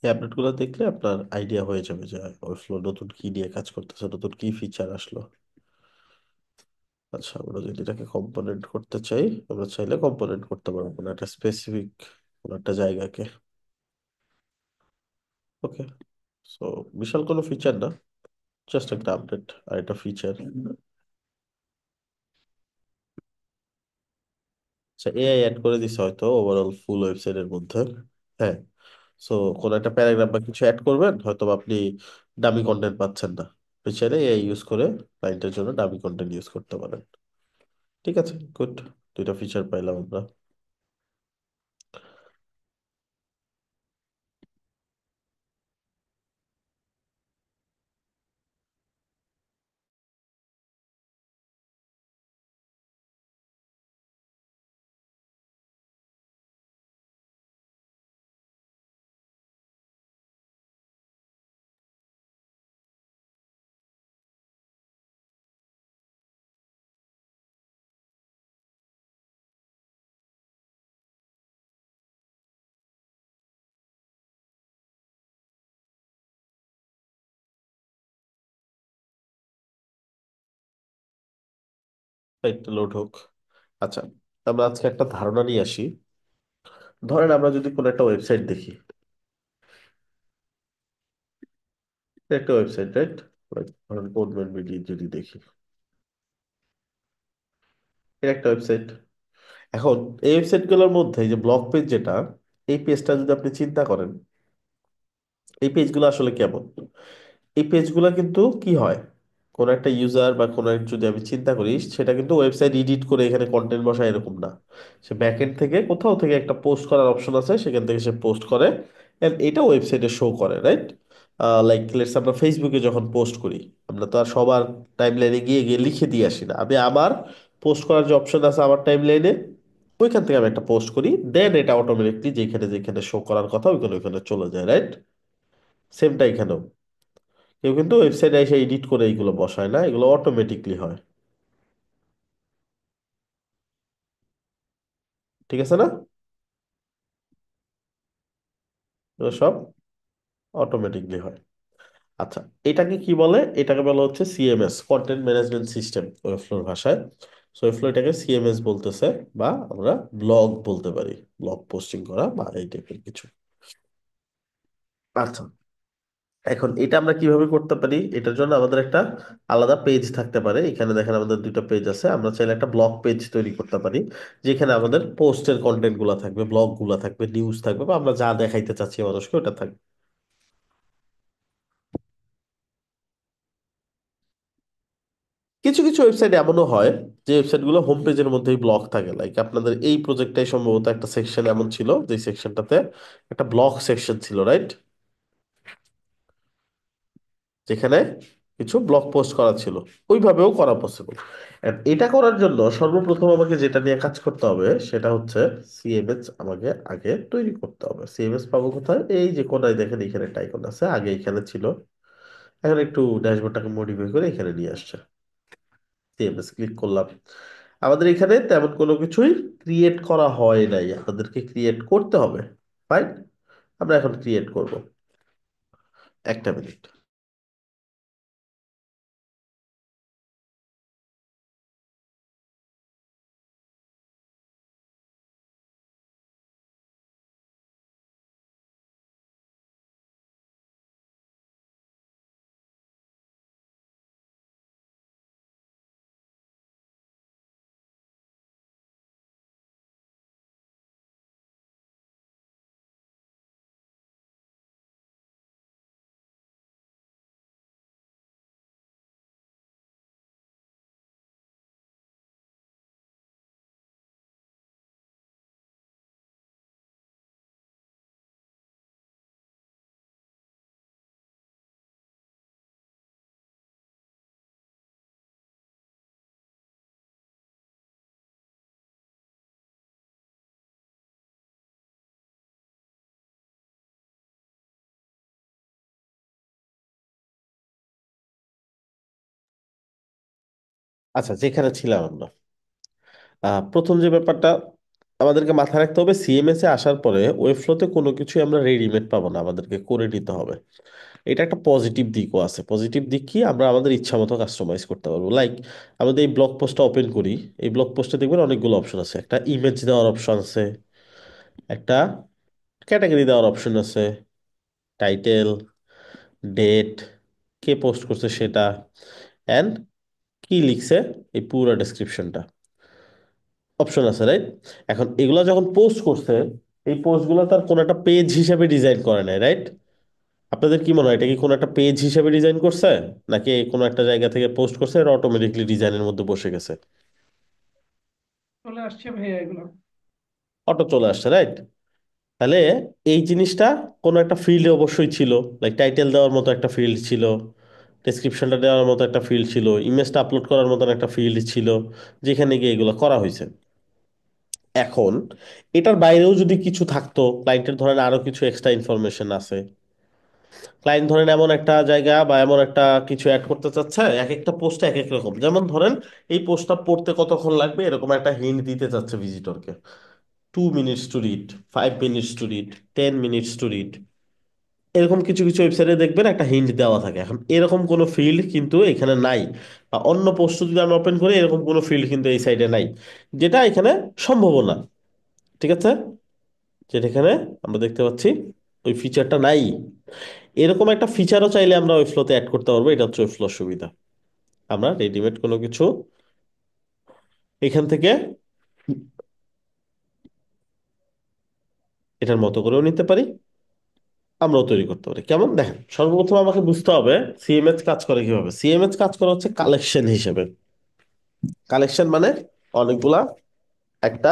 এই আপডেট গুলো দেখলে আপনার আইডিয়া হয়ে যাবে যে ওয়েবফ্লো নতুন কি নিয়ে কাজ করতেছে, নতুন কি ফিচার আসলো। আচ্ছা, আমরা যদি এটাকে কম্পোনেন্ট করতে চাই, আমরা চাইলে কম্পোনেন্ট করতে পারবো কোনো একটা স্পেসিফিক কোনো একটা জায়গাকে। ওকে, সো বিশাল কোনো ফিচার না, জাস্ট একটা আপডেট আর একটা ফিচার। আচ্ছা, এআই অ্যাড করে দিছে হয়তো ওভারঅল ফুল ওয়েবসাইটের মধ্যে। হ্যাঁ, সো কোন একটা প্যারাগ্রাফ বা কিছু অ্যাড করবেন, হয়তো বা আপনি দামি কন্টেন্ট পাচ্ছেন না, আপনি চাইলে এআই ইউজ করে ক্লায়েন্টের জন্য দামি কন্টেন্ট ইউজ করতে পারেন। ঠিক আছে, গুড। দুইটা ফিচার পাইলাম আমরা। সাইটটা লোড হোক। আচ্ছা, আমরা আজকে একটা ধারণা নিয়ে আসি। ধরেন আমরা যদি কোনো একটা ওয়েবসাইট দেখি, একটা ওয়েবসাইট, রাইট? ধরেন পোর্টম্যান বিডি যদি দেখি, এটা একটা ওয়েবসাইট। এখন এই ওয়েবসাইট গুলোর মধ্যে এই যে ব্লগ পেজ যেটা, এই পেজটা যদি আপনি চিন্তা করেন, এই পেজগুলো আসলে কেমন? এই পেজগুলো কিন্তু কি হয়, কোন একটা ইউজার বা কোন এক যদি আমি চিন্তা করি, সেটা কিন্তু ওয়েবসাইট এডিট করে এখানে কন্টেন্ট বসায় এরকম না। সে ব্যাকএন্ড থেকে কোথাও থেকে একটা পোস্ট করার অপশন আছে, সেখান থেকে সে পোস্ট করে and এটা ওয়েবসাইটে শো করে, রাইট? লাইক লেটস আমরা ফেসবুকে যখন পোস্ট করি, আমরা তো আর সবার টাইমলাইনে গিয়ে গিয়ে লিখে দিয়ে আসি না। আমি আমার পোস্ট করার যে অপশন আছে আমার টাইমলাইনে, ওইখান থেকে আমি একটা পোস্ট করি, দেন এটা অটোমেটিকলি যেখানে যেখানে শো করার কথা ওইখানে ওইখানে চলে যায়, রাইট? সেমটা এখানেও, কেউ কিন্তু ওয়েবসাইটে এসে এডিট করে এইগুলো বসায় না, এগুলো অটোমেটিকলি হয়। ঠিক আছে না? এগুলো সব অটোমেটিকলি হয়। আচ্ছা, এটাকে কি বলে? এটাকে বলা হচ্ছে সিএমএস, কন্টেন্ট ম্যানেজমেন্ট সিস্টেম ওয়েবফ্লোর ভাষায়। সো ওয়েবফ্লো এটাকে সিএমএস বলতেছে, বা আমরা ব্লগ বলতে পারি, ব্লগ পোস্টিং করা বা এই টাইপের কিছু। আচ্ছা, এখন এটা আমরা কিভাবে করতে পারি? এটার জন্য আমাদের একটা আলাদা পেজ থাকতে পারে। এখানে দেখেন আমাদের দুটো পেজ আছে, আমরা চাইলে একটা ব্লগ পেজ তৈরি করতে পারি, যেখানে আমাদের পোস্টের কন্টেন্ট গুলা থাকবে, ব্লগ গুলা থাকবে, নিউজ থাকবে, বা আমরা যা দেখাইতে চাচ্ছি মানুষকে ওটা থাকবে। কিছু কিছু ওয়েবসাইট এমনও হয় যে ওয়েবসাইট গুলো হোম পেজের মধ্যেই ব্লগ থাকে, লাইক আপনাদের এই প্রজেক্টটাই সম্ভবত একটা সেকশন এমন ছিল যে সেকশনটাতে একটা ব্লগ সেকশন ছিল, রাইট? যেখানে কিছু ব্লগ পোস্ট করা ছিল, ওইভাবেও করা পসিবল। এটা করার জন্য সর্বপ্রথম আমাকে যেটা নিয়ে কাজ করতে হবে সেটা হচ্ছে সিএমএস আমাকে আগে তৈরি করতে হবে। সিএমএস পাবো কোথায়? এই যে কোনায় দেখেন এখানে একটা আইকন আছে, আগে এখানে ছিল, এখন একটু ড্যাশবোর্ডটাকে মডিফাই করে এখানে নিয়ে আসছে। সিএমএস ক্লিক করলাম। আমাদের এখানে তেমন কোনো কিছুই ক্রিয়েট করা হয় নাই, আপনাদেরকে ক্রিয়েট করতে হবে। ফাইন, আমরা এখন ক্রিয়েট করব। একটা মিনিট। আচ্ছা, যেখানে ছিলাম আমরা, প্রথম যে ব্যাপারটা, আমাদেরকে মাথায় রাখতে হবে সিএমএস এ আসার পরে ওয়েবফ্লোতে কোনো কিছুই আমরা রেডিমেড পাবো না, আমাদেরকে করে নিতে হবে। এটা একটা পজিটিভ দিকও আছে। পজিটিভ দিক কি, আমরা আমাদের ইচ্ছা মতো কাস্টমাইজ করতে পারবো। লাইক আমাদের এই ব্লগ পোস্টটা ওপেন করি, এই ব্লগ পোস্টে দেখবেন অনেকগুলো অপশন আছে। একটা ইমেজ দেওয়ার অপশন আছে, একটা ক্যাটাগরি দেওয়ার অপশন আছে, টাইটেল, ডেট, কে পোস্ট করছে সেটা, অ্যান্ড কি লিখছে এই পুরো ডেসক্রিপশনটা অপশন আছে, রাইট? এখন এগুলা যখন পোস্ট করছে, এই পোস্টগুলো তার কোনো একটা পেজ হিসেবে ডিজাইন করে নাই, রাইট? আপনাদের কি মনে হয় এটা কি কোনো একটা পেজ হিসেবে ডিজাইন করছে, নাকি কোনো একটা জায়গা থেকে পোস্ট করছে এটা অটোমেটিকলি ডিজাইনের মধ্যে বসে গেছে? চলে আসছে ভাইয়া এগুলো। অটো চলে আসছে, রাইট? তাহলে এই জিনিসটা কোনো একটা ফিল্ডে অবশ্যই ছিল। লাইক টাইটেল দেওয়ার মতো একটা ফিল্ড ছিল, ডেসক্রিপশনটা দেওয়ার মতো একটা ফিল্ড ছিল, ইমেজটা আপলোড করার মতন একটা ফিল্ড ছিল, যেখানে গিয়ে এগুলো করা হয়েছে। এখন এটার বাইরেও যদি কিছু থাকতো, ক্লায়েন্টের ধরেন আরো কিছু এক্সট্রা ইনফরমেশন আছে, ক্লায়েন্ট ধরেন এমন একটা জায়গা বা এমন একটা কিছু অ্যাড করতে চাচ্ছে, এক একটা পোস্টে এক এক রকম, যেমন ধরেন এই পোস্টটা পড়তে কতক্ষণ লাগবে এরকম একটা হিন্ট দিতে চাচ্ছে ভিজিটরকে, 2 minutes to read, 5 minutes to read, 10 minutes to read, এরকম কিছু কিছু ওয়েবসাইটে দেখবেন একটা হিন্ট দেওয়া থাকে। এখন এরকম কোনো ফিল্ড কিন্তু এখানে নাই, বা অন্য পোস্ট যদি আমি ওপেন করি এরকম কোনো ফিল্ড কিন্তু এই সাইডে নাই, যেটা এখানে সম্ভব না। ঠিক আছে, যেটা এখানে আমরা দেখতে পাচ্ছি ওই ফিচারটা নাই। এরকম একটা ফিচারও চাইলে আমরা ওই ফ্লোতে অ্যাড করতে পারবো। এটা হচ্ছে ওই ফ্লোর সুবিধা। আমরা রেডিমেড কোনো কিছু এখান থেকে এটার মতো করেও নিতে পারি, আমরাও তৈরি করতে পারি। কেমন দেখেন, সর্বপ্রথম আমাকে বুঝতে হবে সিএমএস কাজ করে কিভাবে। সিএমএস কাজ করে হচ্ছে কালেকশন হিসেবে। কালেকশন মানে অনেকগুলা, একটা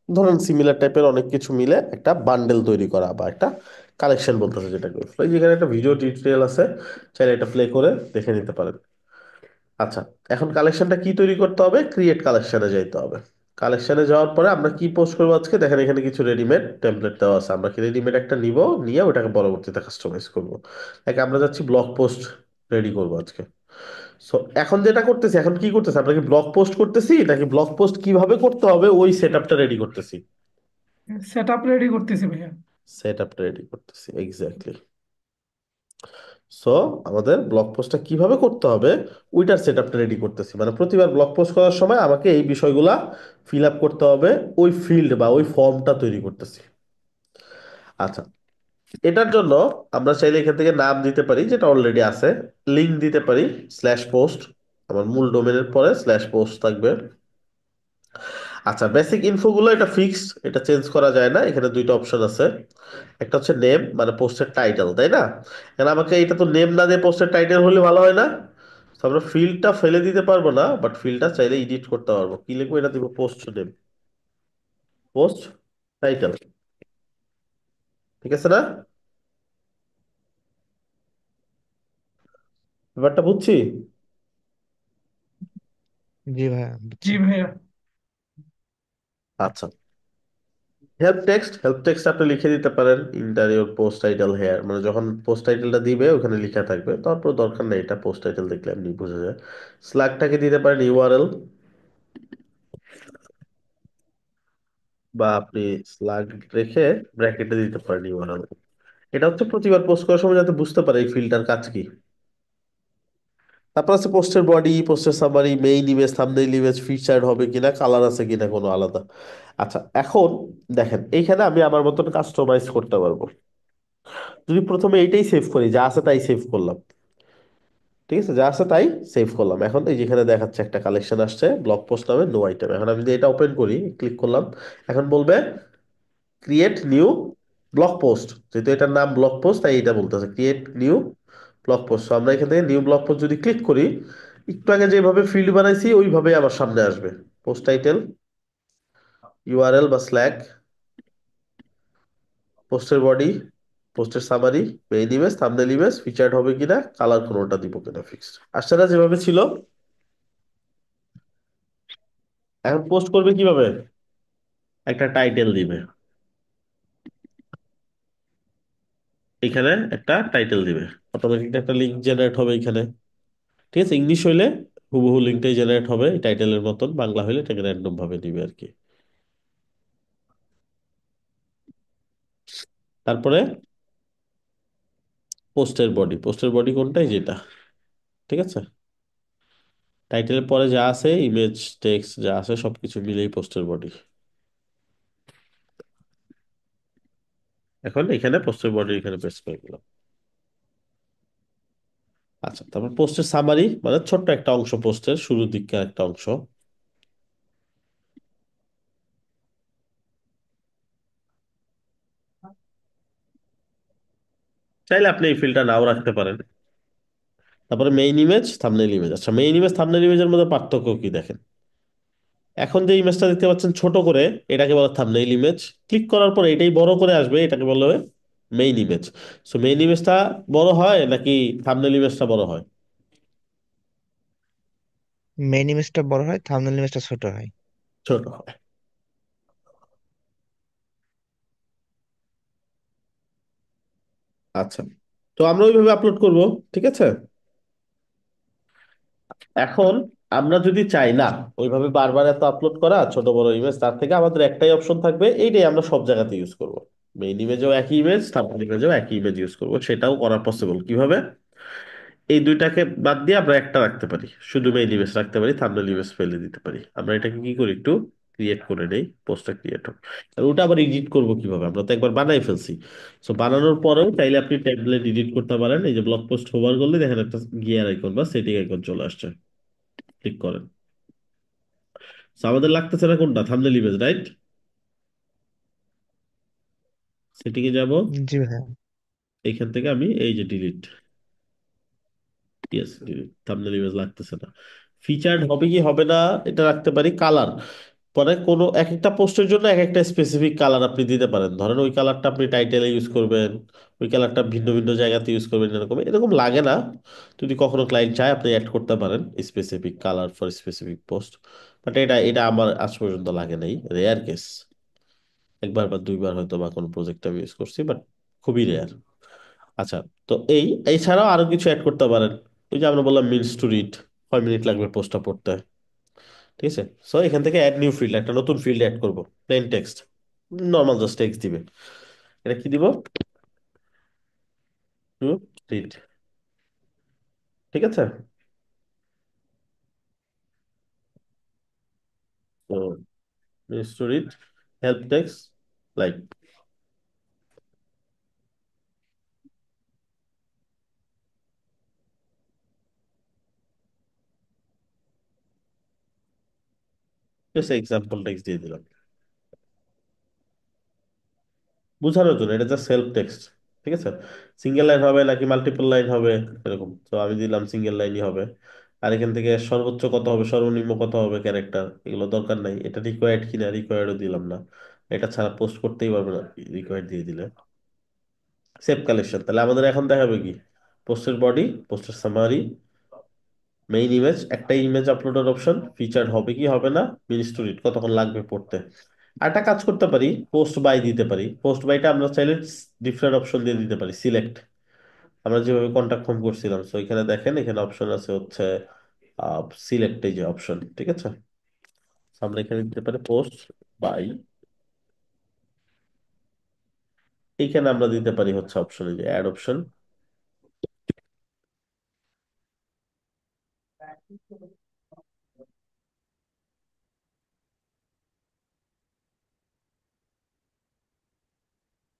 ধরেন সিমিলার টাইপের অনেক কিছু মিলে একটা বান্ডেল তৈরি করা, বা একটা কালেকশন বলতেছে যেটাকে। এই যেখানে একটা ভিডিও টিউটোরিয়াল আছে, চাইলে এটা প্লে করে দেখে নিতে পারেন। আচ্ছা, এখন কালেকশনটা কি তৈরি করতে হবে, ক্রিয়েট কালেকশনে যাইতে হবে। কালেকশনে যাওয়ার পরে আমরা কি পোস্ট করবো আজকে, দেখেন এখানে কিছু রেডিমেড টেমপ্লেট দেওয়া আছে। আমরা কি রেডিমেড একটা নিব, নিয়ে ওটাকে পরবর্তীতে কাস্টমাইজ করবো। লাইক আমরা যাচ্ছি ব্লগ পোস্ট রেডি করবো আজকে। সো এখন যেটা করতেছি, এখন কি করতেছি, আমরা কি ব্লগ পোস্ট করতেছি নাকি ব্লগ পোস্ট কিভাবে করতে হবে ওই সেট আপটা রেডি করতেছি? সেট আপ রেডি করতেছি ভাইয়া। সেট আপটা রেডি করতেছি, এক্স্যাক্টলি। সো আমাদের ব্লগ পোস্টটা কিভাবে করতে হবে ওইটার সেট আপটা রেডি করতেছি। মানে প্রতিবার ব্লগ পোস্ট করার সময় আমাকে এই বিষয়গুলা ফিল আপ করতে হবে, ওই ফিল্ড বা ওই ফর্মটা তৈরি করতেছি। আচ্ছা, এটার জন্য আমরা চাইলে এখান থেকে নাম দিতে পারি যেটা অলরেডি আছে, লিঙ্ক দিতে পারি, স্ল্যাশ পোস্ট, আমার মূল ডোমেনের পরে স্ল্যাশ পোস্ট থাকবে। আচ্ছা, বেসিক ইনফোগুলো এটা ফিক্সড, এটা চেঞ্জ করা যায় না। এখানে দুইটা অপশন আছে, একটা হচ্ছে নেম মানে পোস্টের টাইটেল, তাই না? কারণ আমাকে এটা তো নেম না দিয়ে পোস্টের টাইটেল হলে ভালো হয় না। তো আমরা ফিল্ডটা ফেলে দিতে পারবো না, বাট ফিল্ডটা চাইলে এডিট করতে পারবো। কি লিখবো, এটা দিব পোস্ট নেম, পোস্ট টাইটেল। ঠিক আছে না? ব্যাপারটা বুঝছি। জি ভাইয়া বুঝছি। জি ভাইয়া। আচ্ছা, হেল্প টেক্সট আপনি লিখে দিতে পারেন ইন্টারিয়র পোস্ট টাইটেল হেয়ার, মানে যখন পোস্ট টাইটেলটা দিবে ওখানে লেখা থাকবে, তারপর দরকার নেই, এটা পোস্ট টাইটেল দেখলে এমনি বুঝে যায়। স্ল্যাগটাকে দিতে পারেন ইউআরএল, বা আপনি স্ল্যাগ রেখে ব্র্যাকেটে দিতে পারেন ইউআরএল। এটা হচ্ছে প্রতিবার পোস্ট করার সময় যাতে বুঝতে পারে এই ফিল্টার কাজ কি। তারপর আছে পোস্টের বডি, পোস্টের summary, main image, thumbnail image, featured হবে কিনা, কালার আছে কিনা কোনো আলাদা। আচ্ছা, এখন দেখেন এইখানে আমি আমার মতন কাস্টমাইজ করতে পারবো। যদি প্রথমে এইটাই সেভ করি, যা আছে তাই সেভ করলাম, ঠিক আছে, যা আছে তাই সেভ করলাম। এখন এই যেখানে দেখাচ্ছে একটা কালেকশন আসছে ব্লগ পোস্ট নামে, নো আইটেম। এখন আমি যদি এটা ওপেন করি, ক্লিক করলাম, এখন বলবে ক্রিয়েট নিউ ব্লগ পোস্ট। যেহেতু এটার নাম ব্লগ পোস্ট তাই এটা বলতেছে ক্রিয়েট নিউ ব্লগ পোস্ট। আমরা এখান থেকে নিউ ব্লগ পোস্ট যদি ক্লিক করি, একটু আগে যেভাবে ফিল্ড বানাইছি ওইভাবে আমার সামনে আসবে। পোস্ট টাইটেল, ইউআরএল বা স্ল্যাগ, পোস্টের বডি, পোস্টের summary, main image, thumbnail image, featured হবে কিনা, কালার কোনোটা দিব কিনা, ফিক্সড। আসছে না যেভাবে ছিল? এখন পোস্ট করবে কিভাবে, একটা টাইটেল দিবে, এখানে একটা টাইটেল দিবে, অটোমেটিক একটা লিঙ্ক জেনারেট হবে এখানে। ঠিক আছে, ইংলিশ হইলে হুবহু লিঙ্কটাই জেনারেট হবে এই টাইটেলের মতন, বাংলা হইলে এটাকে র্যান্ডম ভাবে দিবে আর কি। তারপরে পোস্টের বডি, পোস্টের বডি কোনটাই যেটা, ঠিক আছে। টাইটেলের পরে যা আছে, ইমেজ টেক্সট যা আছে সবকিছু মিলেই পোস্টের বডি। এখন এখানে পোস্টের বডি এখানে পেস্ট করে দিলাম। আচ্ছা, তারপর পোস্টের সামারি, মানে ছোট্ট একটা অংশ, পোস্টের শুরুর দিককার একটা অংশ। চাইলে আপনি এই ফিল্ডটা নাও রাখতে পারেন। তারপরে মেইন ইমেজ, থাম্বনেইল ইমেজ। আচ্ছা, মেইন ইমেজ থাম্বনেইল ইমেজের মধ্যে পার্থক্য কি দেখেন। এখন যে ইমেজটা দেখতে পাচ্ছেন ছোট করে, এটাকে বলে থাম্বনেইল ইমেজ। ক্লিক করার পর এটাই বড় করে আসবে, এটাকে বলা হবে মেইন ইমেজ। সো মেইন ইমেজটা বড় হয় নাকি থাম্বনেইল ইমেজটা বড় হয়? মেইন ইমেজটা বড় হয়, থাম্বনেল ইমেজটা ছোট হয়। ছোট হয়। আচ্ছা, তো আমরা ওইভাবে আপলোড করব, ঠিক আছে। এখন আমরা যদি চাই না ওইভাবে বারবার এত আপলোড করা ছোট বড় ইমেজ, তার থেকে আমাদের একটাই অপশন থাকবে, এইটাই আমরা সব জায়গাতে ইউজ করব। মেইন ইমেজেও একই ইমেজ, থাম্বনেল ইমেজেও একই ইমেজ ইউজ করব। সেটাও করা পসিবল কিভাবে, এই দুইটাকে বাদ দিয়ে আমরা একটা রাখতে পারি, শুধু মেইন ইমেজ রাখতে পারি, থাম্বনেল ইমেজ ফেলে দিতে পারি। আমরা এটাকে কি করি, একটু ক্রিয়েট করে নেই, পোস্টটা ক্রিয়েট হোক। আর ওটা আবার এডিট করব কিভাবে, আমরা তো একবার বানাই ফেলছি। সো বানানোর পরেও চাইলে আপনি ট্যাবলেট এডিট করতে পারেন। এই যে ব্লগ পোস্ট হোভার করলে দেখেন একটা গিয়ার আইকন বা সেটিং আইকন চলে আসছে, ক্লিক করেন। So, আমাদের লাগতেছে না কোনটা, থাম্বনেল ইমেজ, রাইট? সেটিং এ যাব, জি ভাইয়া। এইখান থেকে আমি এই যে delete, yes delete, thumbnail image লাগতেছে না। ফিচার্ড হবে কি হবে না, এটা রাখতে পারি। কালার, পরে কোনো এক একটা পোস্টের জন্য এক একটা স্পেসিফিক কালার আপনি দিতে পারেন। ধরেন ওই কালারটা আপনি টাইটেলে ইউজ করবেন, ওই কালারটা ভিন্ন ভিন্ন জায়গাতে ইউজ করবেন, এরকম এরকম লাগে না। যদি কখনো ক্লায়েন্ট চায় আপনি অ্যাড করতে পারেন specific colour for specific post. But এটা এটা আমার আজ পর্যন্ত লাগে নাই, রেয়ার কেস। একবার বা দুইবার হয়তো বা কোনো প্রজেক্ট আমি ইউজ করছি, বাট খুবই রেয়ার। আচ্ছা, তো এছাড়াও আরো কিছু অ্যাড করতে পারেন। ওই যে আমরা বললাম মিনস টু রিড, 6 মিনিট লাগবে পোস্টটা পড়তে, ঠিক আছে। সো এখান থেকে অ্যাড নিউ ফিল্ড, একটা নতুন ফিল্ড অ্যাড করব, plane text, normal just text দিবে। এটা কি দিব, টু রিড, ঠিক আছে। তো means to read, help text, like, just example text দিয়ে দিলাম বোঝানোর জন্য। এটা জাস্ট সেলফ টেক্সট, ঠিক আছে। সিঙ্গেল লাইন হবে নাকি মাল্টিপল লাইন হবে এরকম, তো আমি দিলাম সিঙ্গেল লাইনই হবে। আর এখান থেকে সর্বোচ্চ কত হবে, সর্বনিম্ন কত হবে ক্যারেক্টার, এগুলো দরকার নাই। এটা রিকোয়ার্ড কিনা, রিকোয়ার্ডও দিলাম না। এটা ছাড়া পোস্ট করতেই পারবে না রিকোয়ার্ড দিয়ে দিলে। সেভ কালেকশন, তাহলে আমাদের এখন দেখাবে কি, পোস্টের বডি, পোস্টের সামারি, মেইন ইমেজ, একটা ইমেজ আপলোডের অপশন, ফিচার্ড হবে কি হবে না, মিন স্টোরি কতক্ষণ লাগবে পড়তে। আর একটা কাজ করতে পারি, পোস্ট বাই দিতে পারি। পোস্ট বাইটা আমরা চাইলে ডিফারেন্ট অপশন দিয়ে দিতে পারি, সিলেক্ট। আমরা যেভাবে কন্টাক্ট ফর্ম করছিলাম, তো এখানে দেখেন এখানে অপশন আছে হচ্ছে সিলেক্ট, এই যে অপশন, ঠিক আছে। So, আমরা এখানে দিতে পারি পোস্ট বাই, এইখানে আমরা দিতে পারি হচ্ছে অপশন, এই যে অ্যাড অপশন।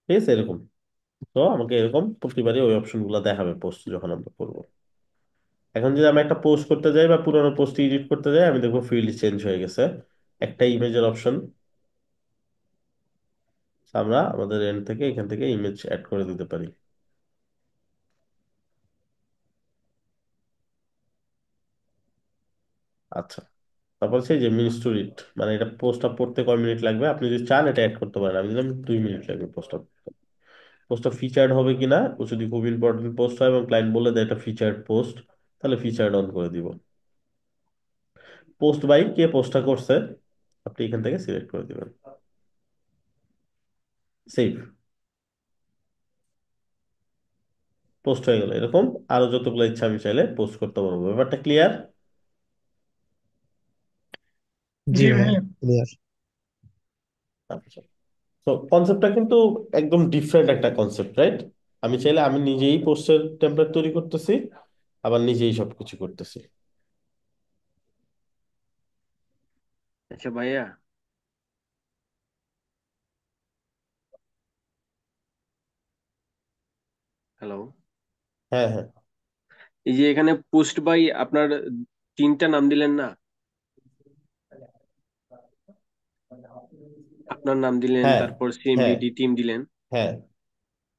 ঠিক আছে, এরকম। তো আমাকে এরকম প্রতিবারই ওই অপশন গুলো দেখাবে পোস্ট যখন আমরা করবো। এখন যদি আমি একটা পোস্ট করতে যাই বা পুরোনো পোস্ট এডিট করতে যাই, আমি দেখবো ফিল্ড চেঞ্জ হয়ে গেছে, একটা ইমেজের অপশন। আমরা আমাদের এন্ড থেকে এখান থেকে ইমেজ অ্যাড করে দিতে পারি। আচ্ছা, তারপর সেই যে মিনিট টু রিড, মানে এটা পোস্টটা পড়তে কয় মিনিট লাগবে, আপনি যদি চান এটা অ্যাড করতে পারেন। আমি দিলাম 2 মিনিট লাগবে পোস্টটা। পোস্টটা ফিচার্ড হবে কিনা, ও যদি খুব ইম্পর্টেন্ট পোস্ট হয় এবং ক্লায়েন্ট বলে দেয় এটা ফিচার্ড পোস্ট, তাহলে ফিচার্ড অন করে দিব। পোস্ট বাই কে পোস্টটা করছে, আপনি এখান থেকে সিলেক্ট করে দিবেন, সেভ, পোস্ট হয়ে গেল এরকম। আরো যতগুলো ইচ্ছা আমি চাইলে পোস্ট করতে পারবো। ব্যাপারটা ক্লিয়ার? জি জি ভাইয়া, ভাইয়া। ক্লিয়ার। আচ্ছা, তো কনসেপ্টটা কিন্তু একদম ডিফারেন্ট একটা কনসেপ্ট, রাইট? আমি চাইলে আমি নিজেই পোস্টের টেমপ্লেট তৈরি করতেছি, আবার নিজেই সবকিছু করতেছি। আচ্ছা ভাইয়া, হ্যালো। হ্যাঁ, হ্যাঁ, এই যে এখানে পোস্ট বাই আপনার তিনটা নাম দিলেন না, আপনার নাম দিলেন, হ্যাঁ, তারপর হ্যাঁ, সিএমডিডি টিম দিলেন। হ্যাঁ।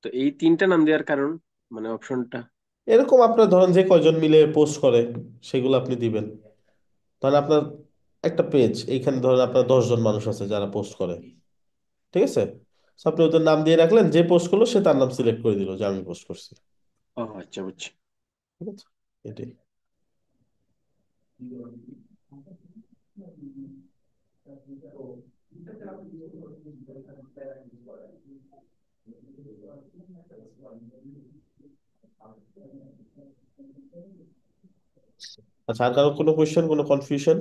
তো এই তিনটা নাম দেওয়ার কারণ, মানে অপশনটা। এরকম আপনার ধরেন যে কয়জন মিলে পোস্ট করে সেগুলো আপনি দিবেন। ধরেন আপনার একটা পেজ, এইখানে ধরেন আপনার 10 জন মানুষ আছে যারা পোস্ট করে, ঠিক আছে? So আপনি ওদের নাম দিয়ে রাখলেন, যে পোস্ট করলো সে তার নাম সিলেক্ট করে দিল যে আমি পোস্ট করছি। ও আচ্ছা, বুঝছি। ঠিক আছে, এটাই। আচ্ছা, আর কারো কোনো কোয়েশ্চেন, কোনো কনফিউশন?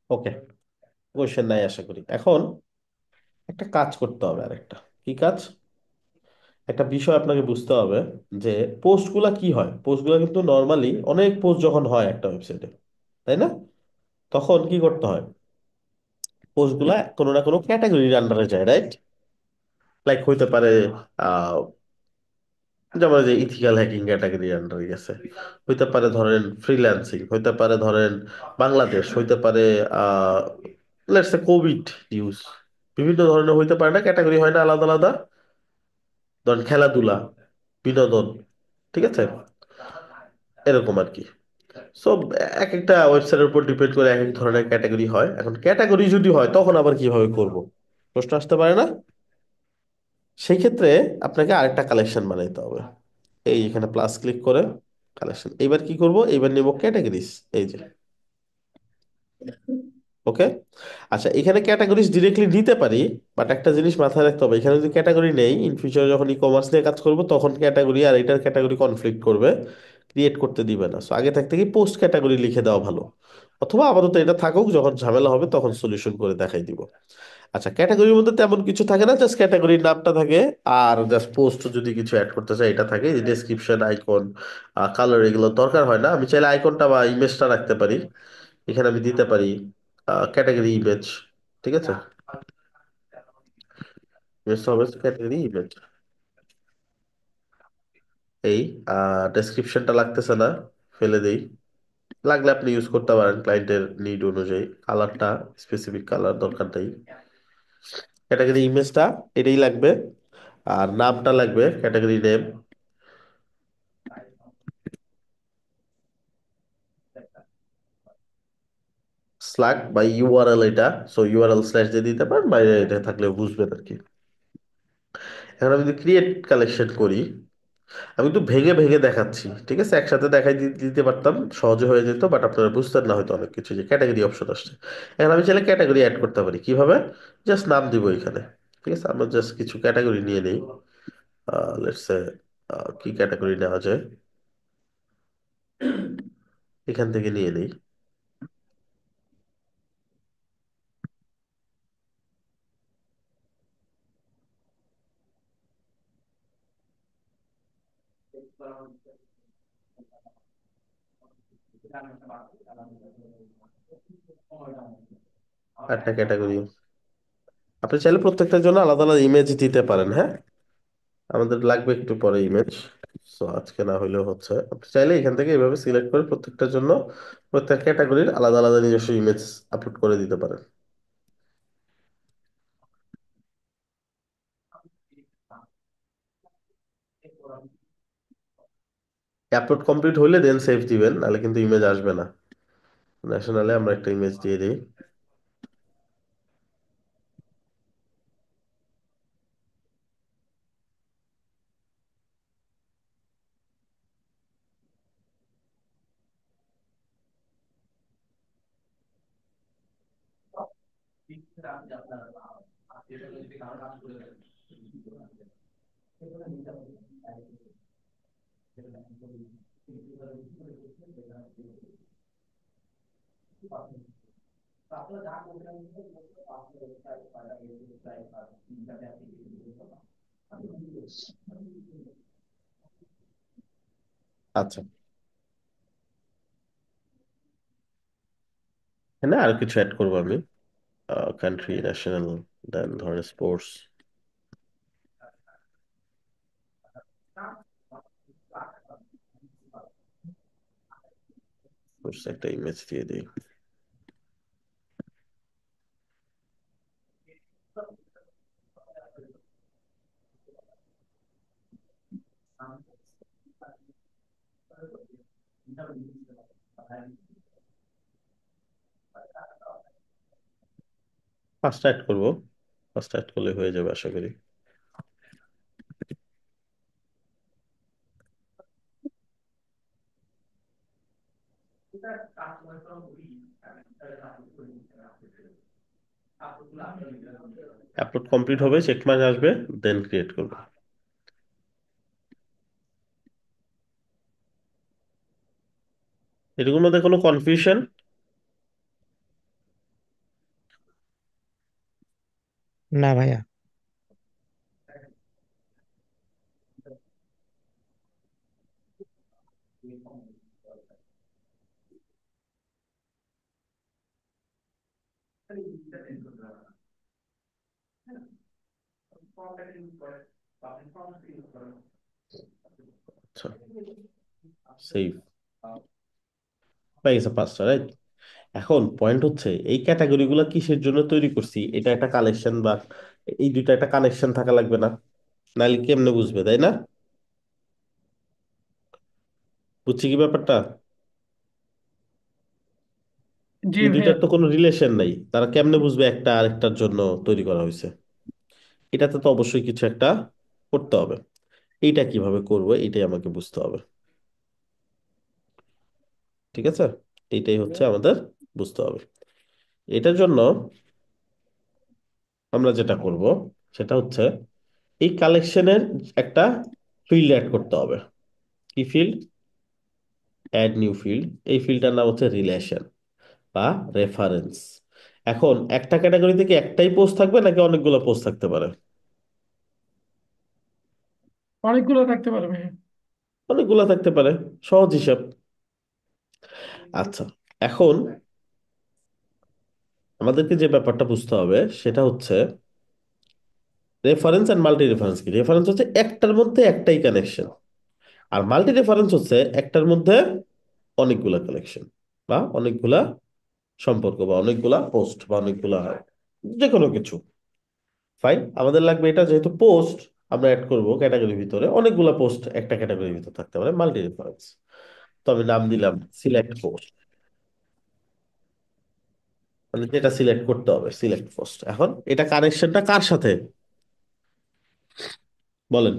ওকে, কোয়েশ্চেন নাই আশা করি। এখন একটা কাজ করতে হবে, আরেকটা। কি কাজ? একটা বিষয় আপনাকে বুঝতে হবে যে পোস্টগুলা কি হয়। পোস্টগুলা কিন্তু নর্মালি অনেক পোস্ট যখন হয় একটা ওয়েবসাইটে, তাই না? তখন কি করতে হয়? পোস্টগুলা কোনো না কোনো ক্যাটাগরির আন্ডারে যায়, রাইট? লাইক হইতে পারে আহ যেমন যে ইথিক্যাল হ্যাকিং ক্যাটাগরির আন্ডারে গেছে, হইতে পারে ধরেন ফ্রিল্যান্সিং, হইতে পারে ধরেন বাংলাদেশ, হইতে পারে আহ লেটস সে কোভিড নিউজ। বিভিন্ন ধরনের হইতে পারে না, ক্যাটাগরি হয় না আলাদা আলাদা? ধরেন খেলাধুলা, বিনোদন, ঠিক আছে, এরকম আর কি। সো এক একটা ওয়েবসাইটের উপর ডিপেন্ড করে এক এক ধরনের ক্যাটাগরি হয়। এখন ক্যাটাগরি যদি হয় তখন আবার কিভাবে করব, প্রশ্ন আসতে পারে না? সেই ক্ষেত্রে আপনাকে আরেকটা কালেকশন বানাইতে হবে। এই এখানে প্লাস ক্লিক করে কালেকশন, এবার কি করব, এবার নেব ক্যাটাগরিজ। এই যে, ওকে। আচ্ছা, এখানে ক্যাটাগরিজ ডিরেক্টলি দিতে পারি, বাট একটা জিনিস মাথায় রাখতে হবে, এখানে যদি ক্যাটাগরি নেই, ইন ফিউচারে যখন ই কমার্স নিয়ে কাজ করব তখন ক্যাটাগরি আর এটার ক্যাটাগরি কনফ্লিক্ট করবে, ক্রিয়েট করতে দিবে না। সো আগে থাকতে কি পোস্ট ক্যাটাগরি লিখে দেওয়া ভালো। অথবা আপাতত এটা থাকুক, যখন ঝামেলা হবে তখন সলিউশন করে দেখাই দিব। আচ্ছা, ক্যাটাগরির মধ্যে তেমন কিছু থাকে না, জাস্ট ক্যাটাগরির নামটা থাকে। আর জাস্ট পোস্ট যদি কিছু অ্যাড করতে চাই এটা থাকে, ডেসক্রিপশন, আইকন, কালার, এগুলো দরকার হয় না। আমি চাইলে আইকনটা বা ইমেজটা রাখতে পারি। এখানে আমি দিতে পারি ক্যাটাগরি ইমেজ, ঠিক আছে? ইমেজ হবে ক্যাটাগরি ইমেজ। এই ডেসক্রিপশনটা লাগতেছে না, ফেলে দেই। লাগলে আপনি ইউজ করতে পারেন ক্লায়েন্টের নিড অনুযায়ী। কালারটা স্পেসিফিক কালার দরকার নেই। ক্যাটাগরি ইমেজটা এটাই লাগবে। আর নামটা লাগবে ক্যাটাগরি নেম, স্ল্যাগ বা ইউআরএল এটা। সো ইউআরএল স্ল্যাশ দিয়ে দিতে পারেন, বাইরে এটা থাকলে বুঝবেন আর কি। এখন আমি যদি ক্রিয়েট কালেকশন করি, আমি একটু ভেঙে ভেঙে দেখাচ্ছি, ঠিক আছে? একসাথে দেখাই দিতে পারতাম, সহজে হয়ে যেত, বাট আপনারা বুঝতেন না হয়তো অনেক কিছু, যে ক্যাটাগরি অপশন আসছে। এখন আমি চাইলে ক্যাটাগরি অ্যাড করতে পারি কিভাবে? জাস্ট নাম দিব এখানে, ঠিক আছে? আমরা জাস্ট কিছু ক্যাটাগরি নিয়ে নিই। লেটস সে কি ক্যাটাগরি নেওয়া যায়, এখান থেকে নিয়ে নিই। একটা ক্যাটাগরি। আপনি চাইলে প্রত্যেকটার জন্য আলাদা আলাদা ইমেজ দিতে পারেন, হ্যাঁ? আমাদের লাগবে একটু পরে ইমেজ। সো আজকে না হইলেও হচ্ছে, আপনি চাইলে এখান থেকে এভাবে সিলেক্ট করে প্রত্যেকটার জন্য, প্রত্যেক ক্যাটাগরির আলাদা আলাদা নিজস্ব ইমেজ আপলোড করে দিতে পারেন। আপলোড কমপ্লিট হইলে দেন সেভ দিবেন, নাহলে কিন্তু ইমেজ আসবে না। ন্যাশনালে আমরা একটা ইমেজ দিয়ে দিই। আচ্ছা, এখানে আরো কিছু অ্যাড করবো আমি। কান্ট্রি, ন্যাশনাল, দেন ধরেন স্পোর্টস। স্পোর্টস একটা ইমেজ দিয়ে দিই। পাঁচটা অ্যাড করবো, পাঁচটা অ্যাড করলে হয়ে যাবে আশা করি। আপলোড কমপ্লিট হবে, চেক মার্ক আসবে, দেন ক্রিয়েট করবো। এরকম মধ্যে কোনো কনফিউশন? না ভাইয়া। আচ্ছা, সেভ হয়ে গেছে পাঁচটা, রাইট? এখন পয়েন্ট হচ্ছে এই ক্যাটাগরি গুলো কিসের জন্য তৈরি করছি, এটা একটা কালেকশন বা এই দুইটা একটা কানেকশন থাকা লাগবে না? নাহলে কেমনে বুঝবে, তাই না? বুঝছি কি ব্যাপারটা? জি এই ভাইয়া। দুইটার তো কোনো রিলেশন নাই, তারা কেমনে বুঝবে একটা আরেকটার জন্য তৈরি করা হয়েছে? এটাতে তো অবশ্যই কিছু একটা করতে হবে। এইটা কিভাবে করবো এটাই আমাকে বুঝতে হবে। ঠিক আছে, এইটাই হচ্ছে আমাদের বুঝতে হবে। এটার জন্য আমরা যেটা করব সেটা হচ্ছে এই কালেকশনের একটা ফিল্ড অ্যাড করতে হবে। কি ফিল্ড? Add new field. এই ফিল্ডটার নাম হচ্ছে রিলেশন বা রেফারেন্স। এখন একটা ক্যাটাগরি থেকে একটাই পোস্ট থাকবে নাকি অনেকগুলো পোস্ট থাকতে পারে? অনেকগুলো থাকতে পারে ভাইয়া। অনেকগুলো থাকতে পারে, সহজ হিসাব। আচ্ছা, এখন আমাদেরকে যে ব্যাপারটা বুঝতে হবে সেটা হচ্ছে রেফারেন্স এন্ড মাল্টি রেফারেন্স। কি? রেফারেন্স হচ্ছে একটার মধ্যে একটাই কানেকশন, আর মাল্টি রেফারেন্স হচ্ছে একটার মধ্যে অনেকগুলা কালেকশন বা অনেকগুলা সম্পর্ক বা অনেকগুলা পোস্ট বা অনেকগুলা যে কোনো কিছু। ফাইন, আমাদের লাগবে এটা, যেহেতু পোস্ট আমরা অ্যাড করব ক্যাটাগরির ভিতরে, অনেকগুলা পোস্ট একটা ক্যাটাগরির ভিতরে থাকতে পারে, মাল্টি রেফারেন্স। তো আমি নাম দিলাম সিলেক্ট পোস্ট, মানে যেটা সিলেক্ট করতে হবে সিলেক্ট পোস্ট। এখন এটা কানেকশনটা কার সাথে বলেন?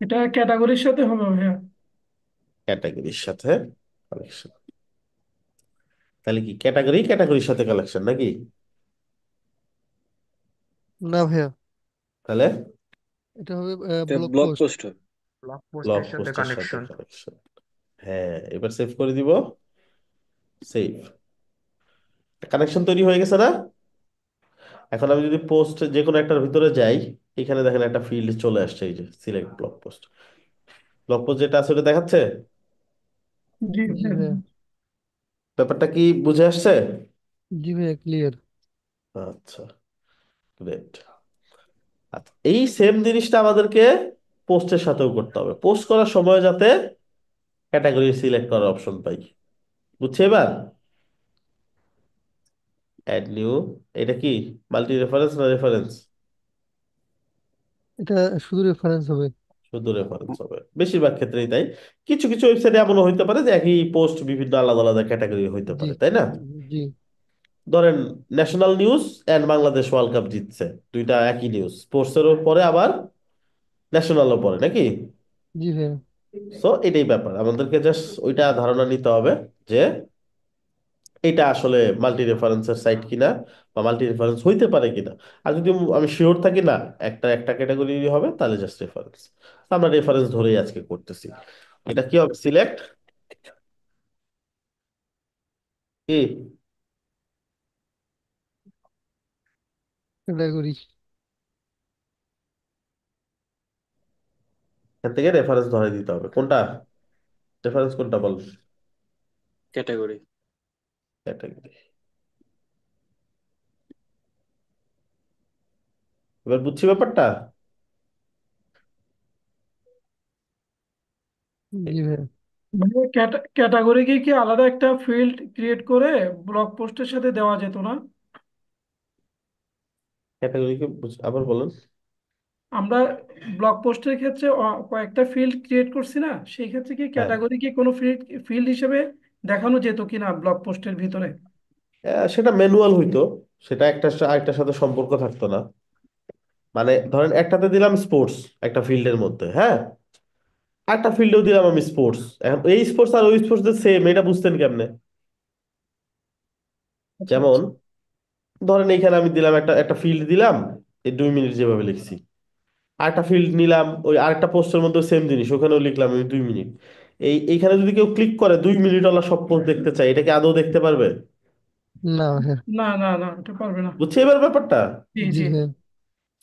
এটা ক্যাটাগরির সাথে হবে ভাইয়া। ক্যাটাগরির সাথে কালেকশন। তাহলে কি ক্যাটাগরি ক্যাটাগরির সাথে কালেকশন নাকি? না ভাইয়া, তাহলে এটা হবে এটা ব্লগ ব্লগ পোস্ট। পোস্ট হবে। ব্লগ ব্লগ পোস্টের সাথে পোস্টের সাথে কানেকশন। কালেকশন। হ্যাঁ, এবার সেভ করে দিব। সেভ। কানেকশন তৈরি হয়ে গেছে না? এখন আমি যদি পোস্ট যে কোনো একটার ভিতরে যাই, এখানে দেখেন একটা ফিল্ড চলে আসছে, এই যে select blog post. Blog post যেটা আছে ওটা দেখাচ্ছে। জি জি ভাইয়া। ভাইয়া। ব্যাপারটা কি বুঝে আসছে? জি ভাইয়া, ক্লিয়ার। আচ্ছা, গ্রেট। আচ্ছা, এই সেম জিনিসটা আমাদেরকে পোস্টের সাথেও করতে হবে, পোস্ট করার সময় যাতে ক্যাটাগরি সিলেক্ট করার অপশন পাই। বুঝছি এবার? অ্যাড নিউ, এটা কি মাল্টি রেফারেন্স না রেফারেন্স? এটা শুধু রেফারেন্স হবে। শুধু রেফারেন্স হবে বেশিরভাগ ক্ষেত্রেই তাই। কিছু কিছু ওয়েবসাইটে এমনও হইতে পারে যে একই পোস্ট বিভিন্ন আলাদা আলাদা ক্যাটাগরি হইতে জি পারে, তাই না? জি ধরেন national news and Bangladesh world cup জিতছে, দুইটা একই নিউজ, স্পোর্টসেরও পরে আবার ন্যাশনালও পরে নাকি? জি ভাইয়া। সো এটাই ব্যাপার, আমাদেরকে জাস্ট ওইটা ধারণা নিতে হবে যে এটা আসলে মাল্টি রেফারেন্সের সাইট কিনা বা মাল্টি রেফারেন্স হইতে পারে কিনা। আর যদি আমি শিওর থাকি না একটা একটা ক্যাটাগরি হবে, তাহলে জাস্ট রেফারেন্স। আমরা রেফারেন্স ধরেই আজকে করতেছি। এটা কি হবে? সিলেক্ট কি ক্যাটাগরি। এখান থেকে রেফারেন্স ধরে দিতে হবে। কোনটা রেফারেন্স, কোনটা বল? ক্যাটাগরি। ক্যাটাগরি। এবার বুঝছি ব্যাপারটা। জি ভাইয়া। মানে ক্যাটাগরিকে কি আলাদা একটা ফিল্ড ক্রিয়েট করে ব্লগ পোস্টের সাথে দেওয়া যেত না? ক্যাটাগরিকে আবার বলেন। আমরা ব্লগ পোস্টের ক্ষেত্রে কয়েকটা ফিল্ড ক্রিয়েট করছি না, সেই ক্ষেত্রে কি হ্যাঁ, ক্যাটাগরি কি কোনো ফিল্ড ফিল্ড হিসেবে দেখানো যেত কিনা ব্লগ পোস্টের ভিতরে? সেটা ম্যানুয়াল হইতো। সেটা একটা আরেকটার সাথে সম্পর্ক থাকতো না। মানে ধরেন একটাতে দিলাম স্পোর্টস একটা ফিল্ডের মধ্যে, হ্যাঁ, আরেকটা ফিল্ডেও দিলাম আমি স্পোর্টস। এখন এই স্পোর্টস আর ওই স্পোর্টস সেম, এটা বুঝতেন কেমনে? আচ্ছা যেমন আচ্ছা। ধরেন এইখানে আমি দিলাম একটা একটা ফিল্ড দিলাম, এই 2 মিনিট যেভাবে লিখছি। আরেকটা ফিল্ড নিলাম, ওই আরেকটা পোস্টের মধ্যে সেম জিনিস, ওখানেও লিখলাম আমি 2 মিনিট। এইখানে যদি কেউ ক্লিক করে 2 মিনিট ওলা সব পোস্ট দেখতে চায়, এটা কি আদৌ দেখতে পারবে? না ভাইয়া। না না না, এটা পারবে না। বুঝছি এবার ব্যাপারটা। জি জি জি। ভাইয়া।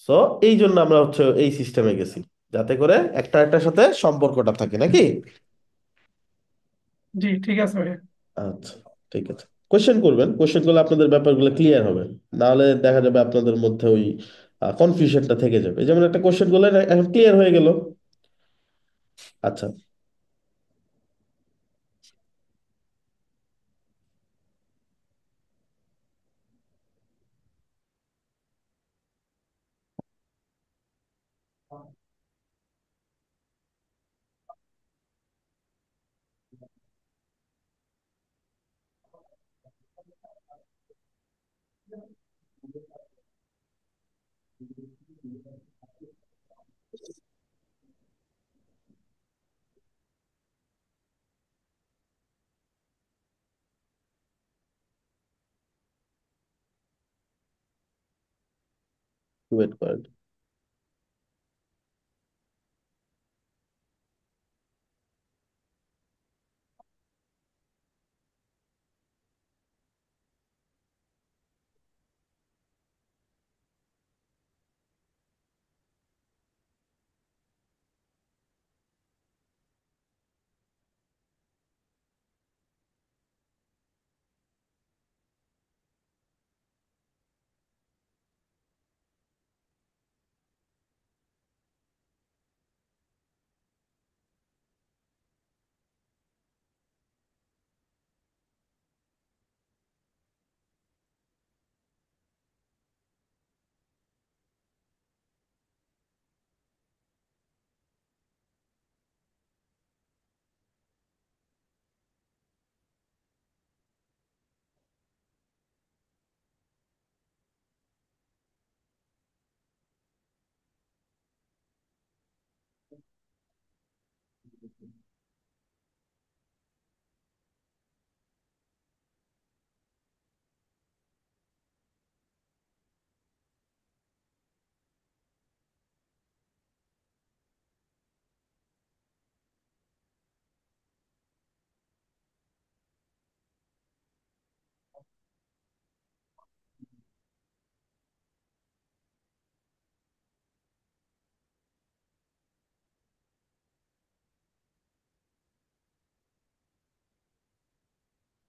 সো এই জন্য আমরা হচ্ছে এই সিস্টেমে গেছি, যাতে করে একটা একটার সাথে সম্পর্কটা থাকে নাকি। জি ঠিক আছে ভাইয়া। আচ্ছা, ঠিক আছে। কোশ্চেন করবেন, কোশ্চেন করলে আপনাদের ব্যাপারগুলো ক্লিয়ার হবে। নাহলে দেখা যাবে আপনাদের মধ্যে ওই কনফিউশনটা থেকে যাবে। যেমন একটা কোশ্চেন করলে এখন ক্লিয়ার হয়ে গেল। আচ্ছা, ওয়েট করেন।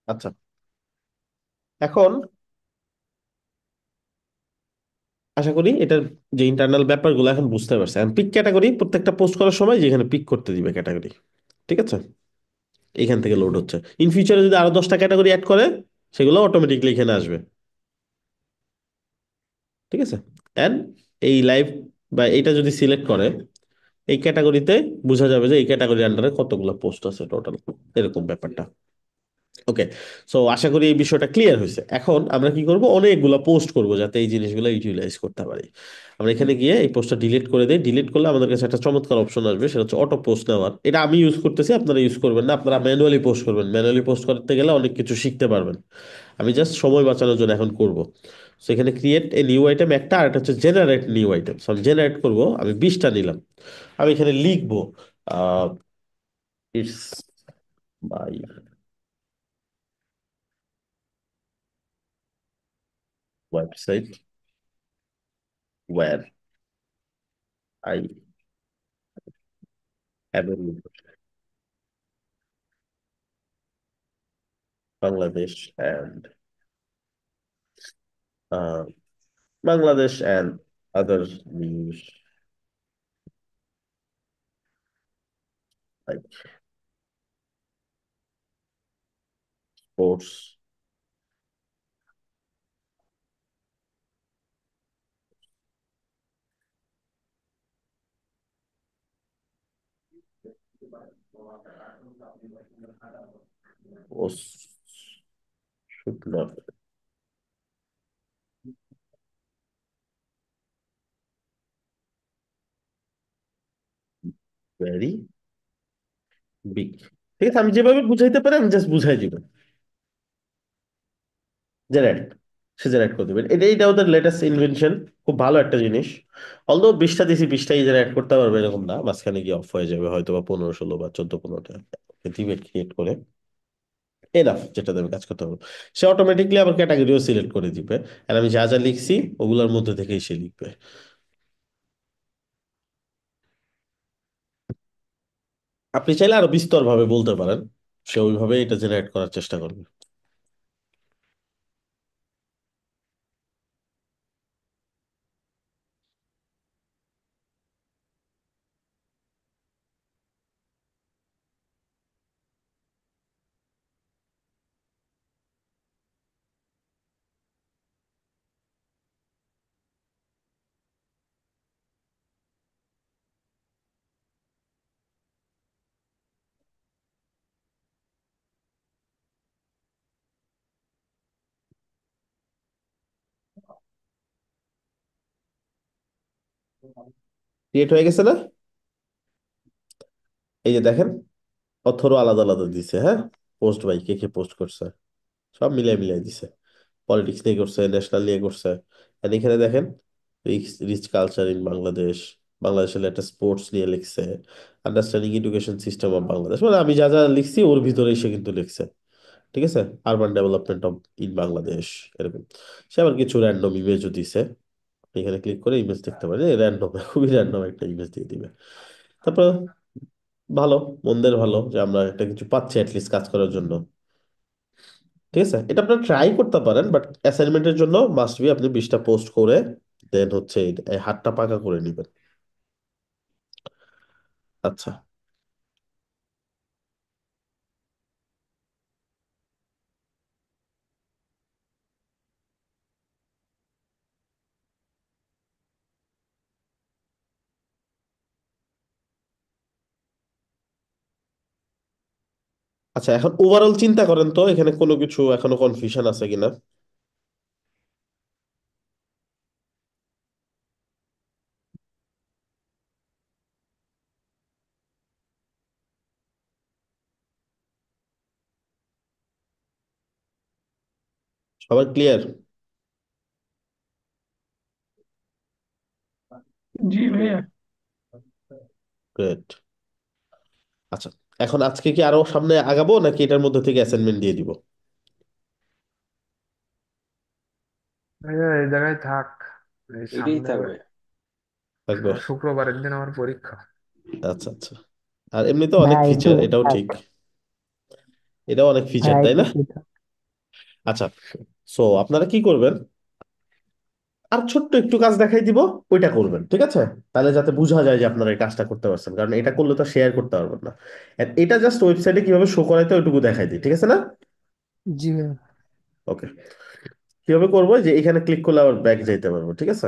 আচ্ছা, এখন আশা করি এটার যে ইন্টারনাল ব্যাপারগুলো এখন বুঝতে পারছে। এখন পিক ক্যাটাগরি প্রত্যেকটা পোস্ট করার সময় যেখানে পিক করতে দিবে ক্যাটাগরি, ঠিক আছে, এখান থেকে লোড হচ্ছে। ইন ফিউচারে যদি আরো 10টা ক্যাটাগরি অ্যাড করে, সেগুলো অটোমেটিকলি এখানে আসবে, ঠিক আছে। এন্ড এই লাইভ বা এইটা যদি সিলেক্ট করে, এই ক্যাটাগরিতে বোঝা যাবে যে এই ক্যাটাগরি আন্ডারে কতগুলো পোস্ট আছে টোটাল, এরকম ব্যাপারটা। ওকে, সো আশা করি এই বিষয়টা ক্লিয়ার হয়েছে। এখন আমরা কি করব, অনেকগুলো পোস্ট করব যাতে এই জিনিসগুলো ইউটিলাইজ করতে পারি। আমরা এখানে গিয়ে এই পোস্টটা ডিলিট করে দিই। ডিলিট করলে আমাদের কাছে একটা চমৎকার অপশন আসবে, সেটা হচ্ছে অটো পোস্ট নেওয়ার। এটা আমি ইউজ করতেছি, আপনারা ইউজ করবেন না, আপনারা ম্যানুয়ালি পোস্ট করবেন। ম্যানুয়ালি পোস্ট করতে গেলে অনেক কিছু শিখতে পারবেন। আমি জাস্ট সময় বাঁচানোর জন্য এখন করব। সো এখানে ক্রিয়েট এ নিউ আইটেম একটা, আর একটা হচ্ছে জেনারেট নিউ আইটেম। সো আমি জেনারেট করব, আমি 20টা নিলাম। আমি এখানে লিখবো it's by website where I have a Bangladesh and Bangladesh and other news like sports, was should not very big। ঠিক আছে, আমি যেভাবে বুঝাইতে পারি আমি জাস্ট বুঝাই দিব। জেনারেট, সে জেনারেট করে দেবেন। এটা ওদের লেটেস্ট ইনভেনশন, খুব ভালো একটা জিনিস। অলদো 20টা দিছি 20টাই জেনারেট করতে পারবে এরকম না, মাঝখানে গিয়ে অফ হয়ে যাবে হয়তো, বা 15 16 বা 14 15টা দিবে ক্রিয়েট করে। এনাফ, যেটাতে আমি কাজ করতে পারবো। সে অটোমেটিকলি আবার ক্যাটাগরিও সিলেক্ট করে দিবে, আর আমি যা যা লিখছি ওগুলোর মধ্যে থেকেই সে লিখবে। আপনি চাইলে আরো বিস্তর ভাবে বলতে পারেন, সে ওইভাবে এটা জেনারেট করার চেষ্টা করবে। ক্রিয়েট হয়ে গেছে না? এই যে দেখেন, অথরও আলাদা আলাদা দিছে, হ্যাঁ, পোস্ট বাই কে কে পোস্ট করছে, সব মিলাই মিলাই দিছে। পলিটিক্স নিয়ে করছে, ন্যাশনাল নিয়ে করছে। আর এখানে দেখেন, rich rich culture in Bangladesh, বাংলাদেশের একটা স্পোর্টস নিয়ে লিখছে, understanding education system of Bangladesh, মানে আমি যা যা লিখছি ওর ভিতরেই সে কিন্তু লিখছে। ঠিক আছে, urban development of in Bangladesh, এরকম। সে আবার কিছু র্যান্ডম ইমেজও দিছে। এখানে ক্লিক করে ইমেজ দেখতে পারি, র্যান্ডম, খুবই র্যান্ডম একটা ইমেজ দিয়ে দিবে। তারপর ভালো, মন্দের ভালো যে আমরা একটা কিছু পাচ্ছি অ্যাটলিস্ট কাজ করার জন্য। ঠিক আছে, এটা আপনারা ট্রাই করতে পারেন, বাট অ্যাসাইনমেন্টের জন্য মাস্ট বি আপনি 20টা পোস্ট করে দেন হচ্ছে এই হাতটা পাকা করে নেবেন। আচ্ছা, আচ্ছা, এখন ওভারঅল চিন্তা করেন তো এখানে কোনো কিছু এখনো কনফিউশন আছে কিনা। সবার ক্লিয়ার? জি ভাইয়া। গ্রেট। আচ্ছা, এখন আজকে কি আরো সামনে আগাবো নাকি এটার মধ্যে থেকে অ্যাসাইনমেন্ট দিয়ে দিব? ভাইয়া এই জায়গায় থাক। এই এটাই সামনে থাকবে। থাকবে? শুক্রবারের দিন আমার পরীক্ষা। আচ্ছা আচ্ছা। আর এমনিতে অনেক ভাইয়া একটু ফিচার, এটাও থাক। ঠিক, এটাও অনেক ফিচার, ভাইয়া তাই একটু না? একটু থাক। আচ্ছা, সো আপনারা কি করবেন, আর ছোট্ট একটু কাজ দেখাই দিব, ওইটা করবেন, ঠিক আছে? তাহলে যাতে বোঝা যায় যে আপনারা এই কাজটা করতে পারছেন, কারণ এটা করলে তো শেয়ার করতে পারবেন না। And এটা জাস্ট ওয়েবসাইটে কিভাবে শো করাইতে হয় ওইটুকু দেখাই দিই, ঠিক আছে না? জি ভাইয়া। ওকে, কিভাবে করবো, যে এখানে ক্লিক করলে আবার ব্যাক যাইতে পারবো, ঠিক আছে?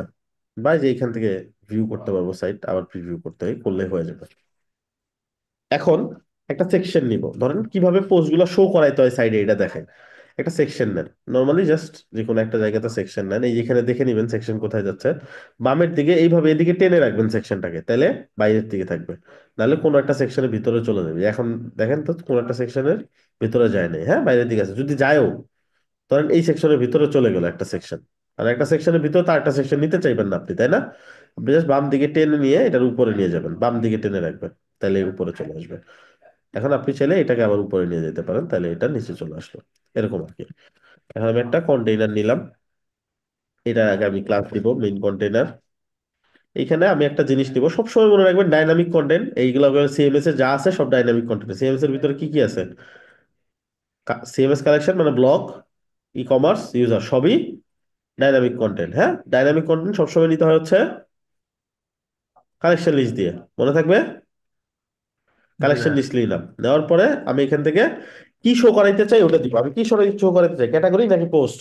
বা যে এখান থেকে ভিউ করতে পারবো সাইট, আবার প্রিভিউ করতে করলে হয়ে যাবে। এখন একটা সেকশন নিব, ধরেন কিভাবে পোস্ট গুলো শো করাইতে হয় সাইডে এটা দেখেন। একটা সেকশন নেন, নর্মালি জাস্ট যে কোনো একটা জায়গাতে সেকশন নেন, এই যেখানে দেখে নিবেন সেকশন কোথায় যাচ্ছে। বামের দিকে এইভাবে এদিকে টেনে রাখবেন সেকশনটাকে, তাহলে বাইরের দিকে থাকবে। নাহলে কোনো একটা সেকশনের ভিতরে চলে যাবে। এখন দেখেন তো কোনো একটা সেকশনের ভিতরে যায় নাই, হ্যাঁ বাইরের দিকে আছে। যদি যায়ও, ধরেন এই সেকশনের ভিতরে চলে গেল একটা সেকশন, আর একটা সেকশনের ভিতরে তার একটা সেকশন নিতে চাইবেন না আপনি, তাই না? আপনি জাস্ট বাম দিকে টেনে নিয়ে এটার উপরে নিয়ে যাবেন, বাম দিকে টেনে রাখবেন, তাহলে উপরে চলে আসবে। এখন আপনি চাইলে এটাকে আবার উপরে নিয়ে যেতে পারেন, তাহলে এটা নিচে চলে আসলো, এরকম আর কি। এখন আমি একটা কন্টেইনার নিলাম, এটা আগে আমি ক্লাস দিব মেইন কন্টেইনার। এইখানে আমি একটা জিনিস নিব, সবসময় মনে রাখবেন ডাইনামিক কন্টেন্ট এইগুলো। সিএমএস এ যা আছে সব ডাইনামিক কন্টেন্ট। সিএমএস এর ভিতরে কি কি আছে? সিএমএস কালেকশন মানে ব্লগ, ই কমার্স, ইউজার, সবই ডাইনামিক কন্টেন্ট। হ্যাঁ, ডাইনামিক কন্টেন্ট সবসময় নিতে হয় হচ্ছে কালেকশন লিস্ট দিয়ে, মনে থাকবে। জি কালেকশন ভাইয়া। লিস্ট নিলাম, নেওয়ার পরে আমি এখান থেকে কি শো করাইতে চাই ওটা দিব। আমি কি শো করাইতে চাই, ক্যাটাগরি নাকি পোস্ট?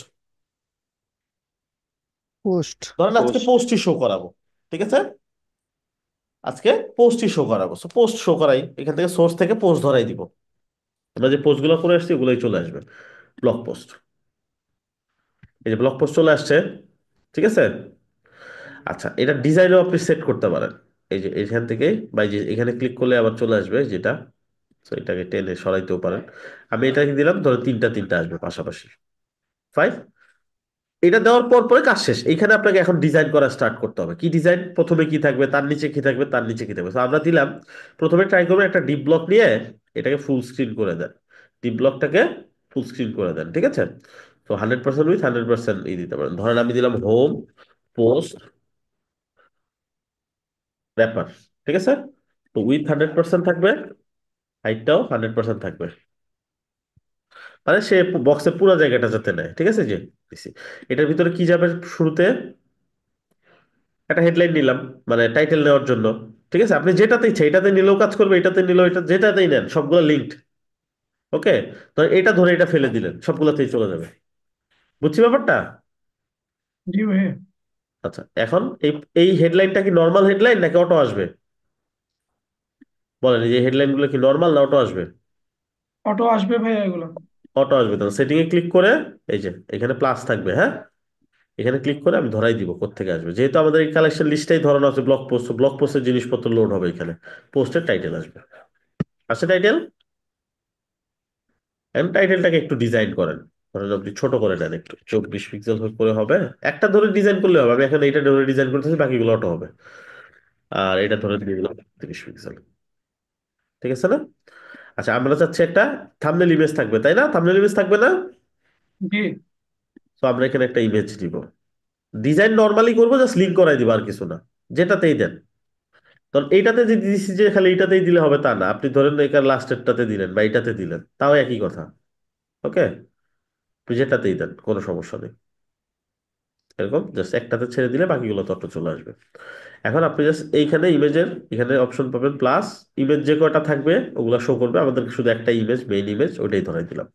পোস্ট। ধরেন আজকে পোস্ট। পোস্টই শো করাবো, ঠিক আছে? আজকে পোস্টই শো করাবো, পোস্ট শো করাই, এখান থেকে সোর্স থেকে পোস্ট ধরাই দিব। আমরা যে পোস্ট গুলো করে আসছি ওগুলোই চলে আসবে ব্লগ পোস্ট। এই যে ব্লগ পোস্ট চলে আসছে, ঠিক আছে? আচ্ছা, এটা ডিজাইনও আপনি সেট করতে পারেন। এই যে এখান থেকে বা এই যে এখানে ক্লিক করলে আবার চলে আসবে যেটা, তো এটাকে টেনে সরাইতেও পারেন। আমি এটাকে দিলাম, ধরো তিনটা তিনটা আসবে পাশাপাশি, ফাইভ। এটা দেওয়ার পর পরে কাজ শেষ। এইখানে আপনাকে এখন ডিজাইন করা স্টার্ট করতে হবে। কি ডিজাইন? প্রথমে কি থাকবে, তার নিচে কি থাকবে, তার নিচে কি থাকবে। তো আমরা দিলাম, প্রথমে ট্রাই করবেন একটা ডিপ ব্লক নিয়ে এটাকে ফুল স্ক্রিন করে দেন। ডিপ ব্লকটাকে ফুল স্ক্রিন করে দেন, ঠিক আছে? তো 100% উইথ 100% দিতে পারেন। ধরেন আমি দিলাম হোম, পোস্ট, র্যাপার, ঠিক আছে? তো উইথ 100% থাকবে, হাইটটাও 100% থাকবে, মানে সে বক্সের পুরো জায়গাটা যাতে নেয়, ঠিক আছে? যে দিছি। এটার ভিতরে কি যাবে শুরুতে? একটা হেডলাইন নিলাম, মানে টাইটেল নেওয়ার জন্য, ঠিক আছে? আপনি যেটাতে ইচ্ছে এটাতে নিলেও কাজ করবে, এটাতে নিলেও, এটা যেটাতেই নেন সবগুলো লিঙ্কড। ওকে, তো এটা ধরে এটা ফেলে দিলেন, সবগুলোতেই চলে যাবে। বুঝছি ব্যাপারটা? জি ভাইয়া। আচ্ছা, এখন এই এই হেডলাইনটা কি নর্মাল হেডলাইন নাকি অটো আসবে? বলেন, এই যে হেডলাইন গুলো কি নর্মাল না অটো আসবে? অটো আসবে ভাইয়া এগুলো। অটো আসবে। তো সেটিং এ ক্লিক করে এই যে এখানে প্লাস থাকবে, হ্যাঁ, এখানে ক্লিক করে আমি ধরাই দিব কোত্থেকে আসবে। যেহেতু আমাদের এই কালেকশন লিস্টটাই ধরানো আছে ব্লগ পোস্ট, ব্লগ পোস্টের জিনিসপত্র লোড হবে এখানে, পোস্টের টাইটেল আসবে। আসছে টাইটেল। এখন টাইটেলটাকে একটু ডিজাইন করেন, ধরেন আপনি ছোট করে নেন, একটু 24 পিক্সেল করে হবে। একটা ধরে ডিজাইন করলে হবে, আমি এখন এইটা ধরে ডিজাইন করতেছি, বাকিগুলো অটো হবে। আর এটা ধরে দিয়ে দিলাম 30 পিক্সেল, ঠিক আছে না? আচ্ছা, আমরা চাচ্ছি একটা থাম্বনেল ইমেজ থাকবে, তাই না? থাম্বনেল ইমেজ থাকবে না? জি তো আমরা এখানে একটা ইমেজ দিব, ডিজাইন নর্মালি করবো, জাস্ট লিঙ্ক করাই দিব, আর কিছু না। যেটাতেই দেন, তখন এইটাতে যে দিচ্ছি যে খালি এইটাতেই দিলে হবে তা না। আপনি ধরেন এখানে লাস্টেরটাতে দিলেন বা এইটাতে দিলেন, তাও একই কথা। ওকে, আপনি যেটাতেই দেন কোনো সমস্যা নেই। এরকম জাস্ট একটাতে ছেড়ে দিলে বাকিগুলো তত চলে আসবে। এখন আপনি জাস্ট এইখানে ইমেজের এখানে অপশন পাবেন প্লাস, ইমেজ যে কয়টা থাকবে ওগুলা শো করবে। আমাদের শুধু একটা ইমেজ, মেইন ইমেজ, ওইটাই ধরাই দিলাম।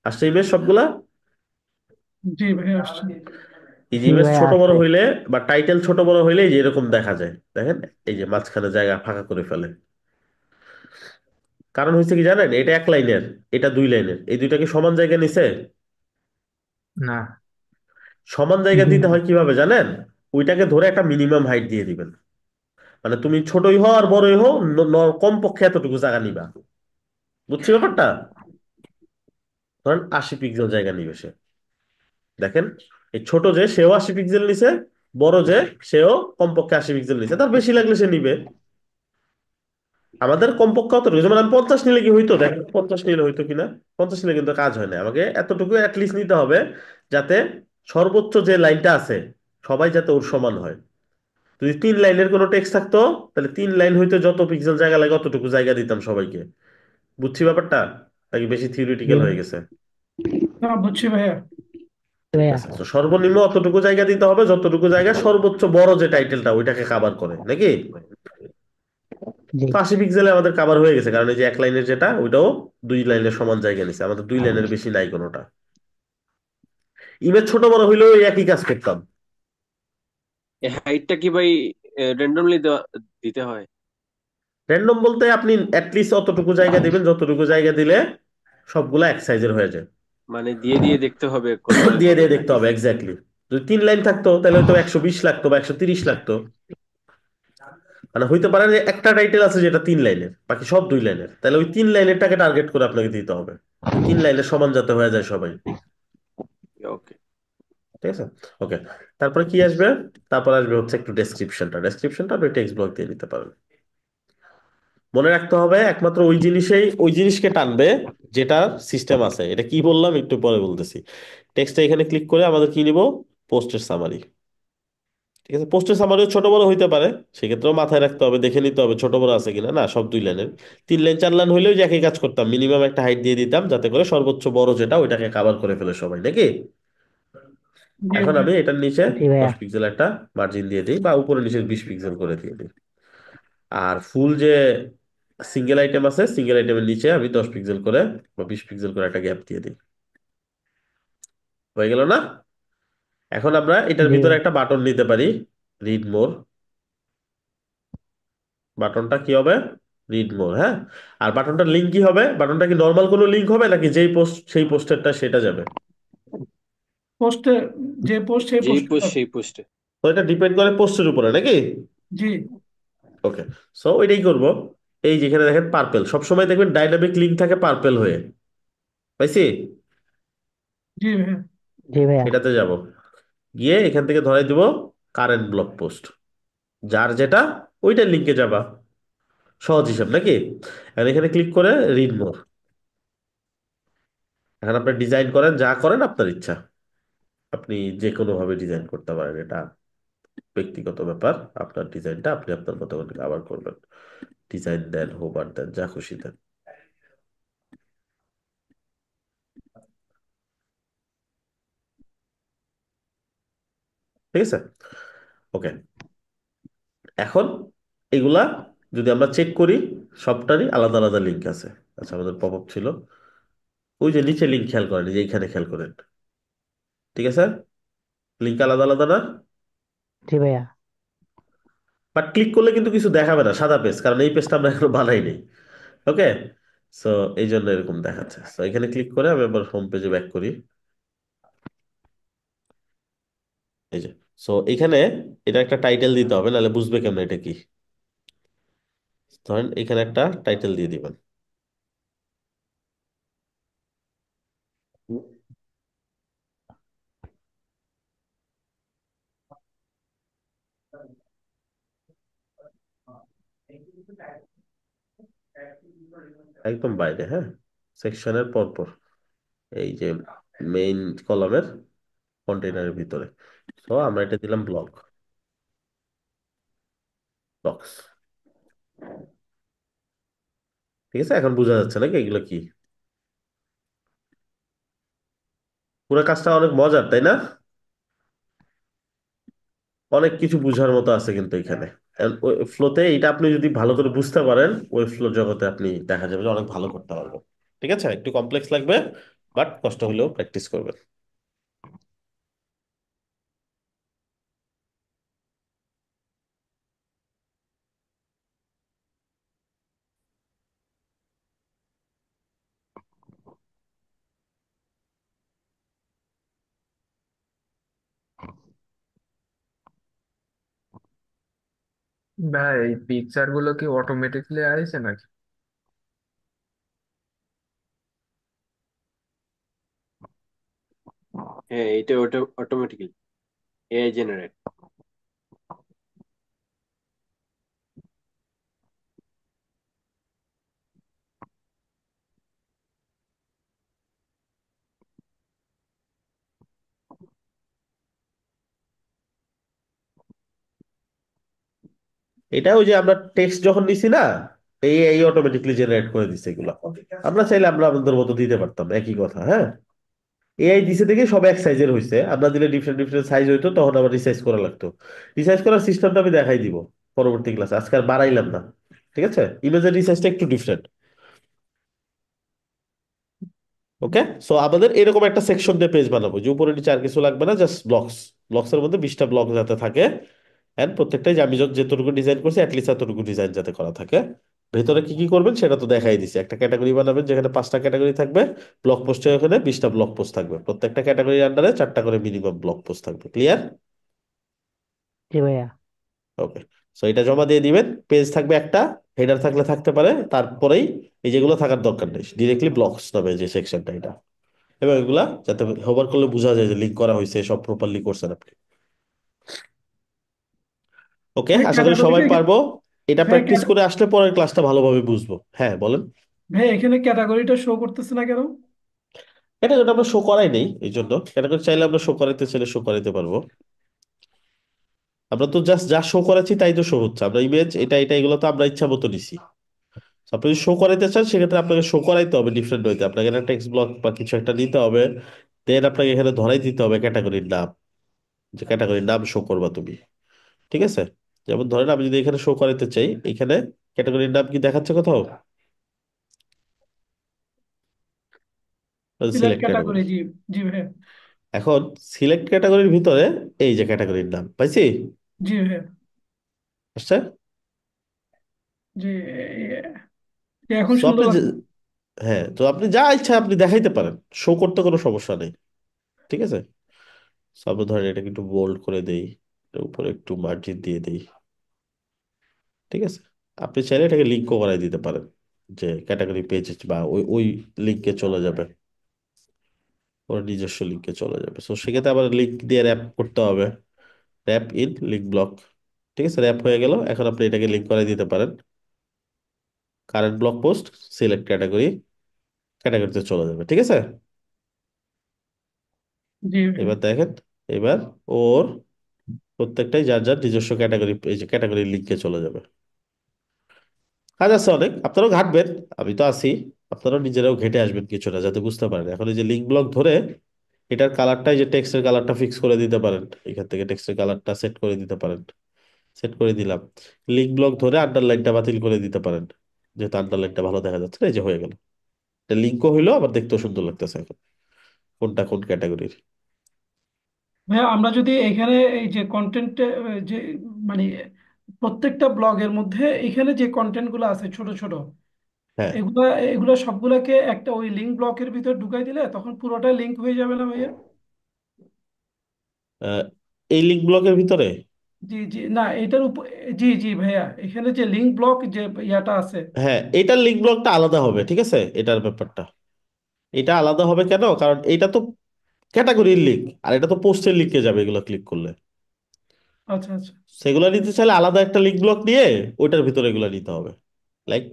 আসছে ইমেজ সবগুলা। জি ভাইয়া আসছে। এই যে জি ইমেজ ভাইয়া ছোট বড় আসছে। হইলে বা টাইটেল ছোট বড় হইলে এই যে এরকম দেখা যায়, দেখেন এই যে মাঝখানে জায়গা ফাঁকা করে ফেলে। কারণ হচ্ছে কি জানেন, এটা এক লাইনের, এটা 2 লাইনের, এই দুইটাকে সমান জায়গা নিছে। না। সমান জায়গা জি দিতে হয় কিভাবে জানেন? ওইটাকে ধরে একটা মিনিমাম হাইট দিয়ে দিবেন। মানে তুমি ছোটই হও আর বড়ই হও, কমপক্ষে এতটুকু জায়গা নিবা। বুঝছি ব্যাপারটা? ধরেন 80 পিক্সেল জায়গা নিবে সে। দেখেন, এই ছোট যে সেও 80 পিক্সেল নিছে, বড় যে সেও কমপক্ষে 80 পিক্সেল নিছে, তার বেশি লাগলে সে নিবে। আমাদের কমপক্ষে অতটুকু, যেমন আমি 50 নিলে কি হইতো, দেখেন 50 নিলে হইতো কিনা। 50 নিলে কিন্তু কাজ হয় না, আমাকে এতটুকু অ্যাটলিস্ট নিতে হবে, যাতে সর্বোচ্চ যে লাইনটা আছে সবাই যাতে ওর সমান হয়। যদি 3 লাইনের কোনো টেক্সট থাকতো, তাহলে 3 লাইন হইতে যত পিক্সেল জায়গা লাগে অতটুকু জায়গা দিতাম সবাইকে। বুঝছি ব্যাপারটা নাকি বেশি জি থিওরিটিক্যাল হয়ে গেছে? না বুঝছি ভাইয়া। ভাইয়া। আচ্ছা, তো সর্বনিম্ন অতটুকু জায়গা দিতে হবে যতটুকু জায়গা সর্বোচ্চ বড় যে টাইটেলটা ওইটাকে কাভার করে, নাকি? জি তো 80 পিক্সেলে আমাদের কাভার হয়ে গেছে, কারণ এই যে এক লাইনের যেটা ওইটাও 2 লাইনের সমান জায়গা নিছে, আমাদের 2 লাইনের বেশি নাই কোনোটা। ইমেজ ছোট বড় হইলেও ওই একই কাজ করতাম। এই হাইটটা কি ভাই র্যান্ডমলি দিতে হয়? র্যান্ডম বলতে আপনি অ্যাটলিস্ট অতটুকু জায়গা দিবেন যতটুকু জায়গা দিলে সবগুলা এক সাইজের হয়ে যায়। মানে দিয়ে দিয়ে দেখতে হবে কতটুকু দিয়ে হবে দিয়ে দেখতে নাকি? হবে এক্স্যাক্টলি। যদি 3 লাইন থাকতো তাহলে হয়তো 120 লাগতো বা 130 লাগতো। মানে হইতে পারে যে একটা টাইটেল আছে যেটা 3 লাইনের, বাকি সব 2 লাইনের, তাহলে ওই 3 লাইনেরটাকে টার্গেট করে আপনাকে দিতে হবে। ওই 3 লাইনের সমান যাতে হয়ে যায় সবাই। ওকে। ঠিক আছে। ওকে। তারপরে কি আসবে? তারপর আসবে হচ্ছে একটু ডেসক্রিপশনটা আপনি টেক্সট ব্লক দিয়ে দিতে পারেন। মনে রাখতে হবে একমাত্র ওই জিনিসকে টানবে যেটা সিস্টেম আছে। এটা কি বললাম একটু পরে বলতেছি। টেক্সটটা এখানে ক্লিক করে আমাদের কি নিব? পোস্টের সামারি। ঠিক আছে, পোস্টের সামারিও ছোট বড় হইতে পারে, সেক্ষেত্রেও মাথায় রাখতে হবে, দেখে নিতে হবে ছোট বড় আছে কিনা। না, সব 2 লাইনের। 3 লাইন 4 লাইন হইলেও যে একই কাজ করতাম, মিনিমাম একটা হাইট দিয়ে দিতাম যাতে করে সর্বোচ্চ বড় যেটা ওইটাকে কাভার করে ফেলে সবাই, নাকি? জি এখন ভাইয়া। আমি এটার নিচে জি 10 ভাইয়া। পিক্সেল একটা মার্জিন দিয়ে দিই, বা উপরে নিচে 20 পিক্সেল করে দিয়ে দিই। আর ফুল যে সিঙ্গেল আইটেম আছে, সিঙ্গেল আইটেমের নিচে আমি 10 পিক্সেল করে বা 20 পিক্সেল করে একটা গ্যাপ দিয়ে দিই। হয়ে গেল না? এখন আমরা এটার জি ভিতরে ভাইয়া। একটা বাটন নিতে পারি, রিড মোর। বাটনটা কি হবে? রিড মোর, হ্যাঁ। আর বাটনটার লিঙ্ক কি হবে? বাটনটা কি নর্মাল কোনো লিঙ্ক হবে নাকি যেই পোস্ট সেই পোস্টেরটা সেটা যাবে? পোস্টে, যে পোস্ট সেই যেই পোস্টে পোস্ট যাবে। সেই পোস্টে। তো এটা ডিপেন্ড করে পোস্টের উপরে, নাকি? জি ওকে। সো ওইটাই করব। এই যেখানে দেখেন পার্পেল, সবসময় দেখবেন ডাইনামিক লিঙ্ক থাকে পার্পেল হয়ে, পাইছি? জি ভাইয়া। জি ভাইয়া। এটাতে যাব, গিয়ে এখান থেকে ধরাই দিব কারেন্ট ব্লগ পোস্ট, যার যেটা ওইটার লিঙ্কে যাবা। সহজ হিসাব, নাকি? এখন এখানে ক্লিক করে রিড মোর। এখন আপনি ডিজাইন করেন, যা করেন আপনার ইচ্ছা, আপনি যে কোনো ভাবে ডিজাইন করতে পারেন, এটা ব্যক্তিগত ব্যাপার। আপনার ডিজাইনটা আপনি আপনার মতো করে আবার করবেন। ডিজাইন দেন, হোভার দেন, যা খুশি দেন। ঠিক আছে। ওকে। এখন এগুলা যদি আমরা চেক করি, সবটারই আলাদা আলাদা লিঙ্ক আছে। আচ্ছা, আমাদের পপ আপ ছিল, ওই যে নিচে লিঙ্ক খেয়াল করেন, এই যে এইখানে খেয়াল করেন। ঠিক আছে, লিঙ্ক আলাদা আলাদা না? জি ভাইয়া। বাট ক্লিক করলে কিন্তু কিছু দেখাবে না, সাদা পেজ, কারণ এই পেজটা আমরা এখনো বানাই নাই। ওকে। সো এই জন্য এরকম দেখাচ্ছে। তো এখানে ক্লিক করে আমি আবার হোম পেজে ব্যাক করি। এই যে, সো এখানে এটা একটা টাইটেল দিতে হবে, নাহলে বুঝবে কেমন এটা কি। ধরেন এখানে একটা টাইটেল দিয়ে দিবেন। একদম বাইরে, হ্যাঁ, সেকশনের পর পর, এই যে মেইন কলামের কন্টেইনারের ভিতরে। তো আমরা এটা দিলাম ব্লকস। ঠিক আছে, এখন বোঝা যাচ্ছে নাকি এগুলো কি? পুরো কাজটা অনেক মজার, তাই না? অনেক কিছু বুঝার মতো আছে কিন্তু এখানে। ওই ফ্লোতে এটা আপনি যদি ভালো করে বুঝতে পারেন, ওই ফ্লো জগতে আপনি দেখা যাবে যে অনেক ভালো করতে পারবেন। ঠিক আছে, একটু কমপ্লেক্স লাগবে, বাট কষ্ট হলেও প্র্যাকটিস করবেন। ভাই এই পিকচার গুলো কি অটোমেটিকলি আসে নাকি? হ্যাঁ, এটা ওটা অটোমেটিক্যালি এআই জেনারেট। এটা ওই যে আমরা টেক্সট যখন নিছি না, এই এই অটোমেটিকলি জেনারেট করে দিছে এগুলো। আমরা চাইলে আমরা আমাদের মতো দিতে পারতাম, একই কথা, হ্যাঁ। এআই দিছে দেখে সব এক সাইজের হয়েছে, আমরা দিলে ডিফারেন্ট ডিফারেন্ট সাইজ হইতো, তখন আবার রিসাইজ করা লাগতো। রিসাইজ করার সিস্টেমটা আমি দেখাই দিব পরবর্তী ক্লাসে, আজকে আর বাড়াইলাম না। ঠিক আছে, ইমেজের রিসাইজটা একটু ডিফারেন্ট। ওকে। সো আমাদের এরকম একটা সেকশন দিয়ে পেজ বানাবো, যে উপরে নিচে আর কিছু লাগবে না, জাস্ট ব্লকস এর মধ্যে 20টা ব্লক যাতে থাকে। এন্ড প্রত্যেকটাই যে আমি যতটুকু ডিজাইন করছি অ্যাটলিস্ট এতটুকু ডিজাইন যাতে করা থাকে। ভেতরে কি কি করবেন সেটা তো দেখাই দিছি। একটা ক্যাটাগরি বানাবেন যেখানে 5টা ক্যাটাগরি থাকবে, ব্লগ পোস্টে ওখানে 20টা ব্লগ পোস্ট থাকবে, প্রত্যেকটা ক্যাটাগরির আন্ডারে 4টা করে মিনিমাম ব্লগ পোস্ট থাকবে। ক্লিয়ার? জি ভাইয়া। ওকে। সো এটা জমা দিয়ে দিবেন। পেজ থাকবে একটা, হেডার থাকলে থাকতে পারে, তারপরেই এই যেগুলো থাকার দরকার নেই, ডিরেক্টলি ব্লগস নামে যে সেকশনটা এটা, এবং এগুলা যাতে হোভার করলে বোঝা যায় যে লিঙ্ক করা হয়েছে, সব প্রপারলি করছেন আপনি। ওকে, ভাই আশা করি সবাই ক্যাটাগরিটা পারবো। এটা ভাই প্র্যাকটিস করে আসলে পরের ক্লাসটা ভালোভাবে বুঝবো। হ্যাঁ বলেন। ভাই এখানে ক্যাটাগরিটা শো করতেছে না কেন? এটা যেটা আমরা শো করাই নেই, এই জন্য ক্যাটাগরি চাইলে আমরা শো করাইতে চাইলে শো করাইতে পারবো। আমরা তো জাস্ট যা শো করাচ্ছি তাই তো শো হচ্ছে, আমরা ইমেজ এটা এটা এগুলো তো আমরা ইচ্ছা মতো নিছি। আপনি যদি শো করাইতে চান সেক্ষেত্রে আপনাকে শো করাইতে হবে ডিফারেন্ট ওয়েতে, আপনাকে একটা টেক্সট ব্লক বা কিছু একটা নিতে হবে, দেন আপনাকে এখানে ধরাই দিতে হবে ক্যাটাগরির নাম, যে ক্যাটাগরির নাম শো করবা তুমি। ঠিক আছে? যেমন ধরেন আমি যদি এখানে শো করাইতে চাই, এখানে ক্যাটাগরির নাম কি দেখাচ্ছে কোথাও? Select select category, category. জি। জি ভাইয়া। এখন সিলেক্ট ক্যাটাগরির ভিতরে এই যে ক্যাটাগরির নাম পাইছি, জি ভাইয়া। আসছে। জি, এখন তো সুন্দর আপনি লাগছে। হ্যাঁ, তো আপনি যা ইচ্ছা আপনি দেখাইতে পারেন, শো করতে কোনো সমস্যা নেই। ঠিক আছে? সব ধরেন এটাকে একটু বোল্ড করে দেই, এটার উপরে একটু মার্জিন দিয়ে দেই। ঠিক আছে? আপনি চাইলে এটাকে লিঙ্কও করাই দিতে পারেন, যে ক্যাটাগরি পেজ বা ওই ওই লিঙ্কে চলে যাবে, ওর নিজস্ব লিঙ্কে চলে যাবে। তো সেক্ষেত্রে আবার লিঙ্ক দিয়ে র্যাপ করতে হবে, র্যাপ ইন লিঙ্ক ব্লক। ঠিক আছে, র্যাপ হয়ে গেল। এখন আপনি এটাকে লিঙ্ক করাই দিতে পারেন, current block post select category, ক্যাটাগরিতে চলে যাবে। ঠিক আছে? জি ভাইয়া। এবার দেখেন, এবার ওর প্রত্যেকটাই যার যার নিজস্ব ক্যাটাগরি, এই যে ক্যাটাগরি লিঙ্কে চলে যাবে। কাজ আছে অনেক, আপনারাও ঘাটবেন, আমি তো আছি। আপনারাও নিজেরাও ঘেটে আসবেন কিছুটা, যাতে বুঝতে পারেন। এখন এই যে লিঙ্ক ব্লক ধরে এটার কালারটাই, যে টেক্সটের কালারটা ফিক্স করে দিতে পারেন, এখান থেকে টেক্সটের কালারটা সেট করে দিতে পারেন। সেট করে দিলাম। লিঙ্ক ব্লক ধরে আন্ডারলাইনটা বাতিল করে দিতে পারেন, যেহেতু আন্ডারলাইনটা ভালো দেখা যাচ্ছে না, এই যে হয়ে গেল। এটা লিঙ্কও হইলো, আবার দেখতেও সুন্দর লাগতেছে এখন, কোনটা কোন ক্যাটাগরির। ভাইয়া আমরা যদি এখানে এই যে কন্টেন্ট, যে মানে প্রত্যেকটা ব্লগের মধ্যে এখানে যে কন্টেন্ট গুলো আছে ছোট ছোট, হ্যাঁ। এগুলা এগুলো সবগুলাকে একটা ওই লিঙ্ক ব্লকের ভিতর ঢুকাই দিলে তখন পুরোটা লিঙ্ক হয়ে যাবে না ভাইয়া? আহ, এই লিঙ্ক ব্লকের ভিতরে, জি জি, না এটার উপর। জি জি ভাইয়া, এখানে যে লিঙ্ক ব্লক যে ইয়াটা আছে। হ্যাঁ এটার লিঙ্ক ব্লকটা আলাদা হবে। ঠিক আছে, এটার ব্যাপারটা এটা আলাদা হবে কেন, কারণ এটা তো ক্যাটাগরির লিঙ্ক, আর এটা তো পোস্টের লিঙ্কে যাবে এগুলো ক্লিক করলে। আচ্ছা আচ্ছা। সেগুলো নিতে চাইলে আলাদা একটা লিঙ্ক ব্লক নিয়ে ওইটার ভিতরে এগুলো নিতে হবে। লাইক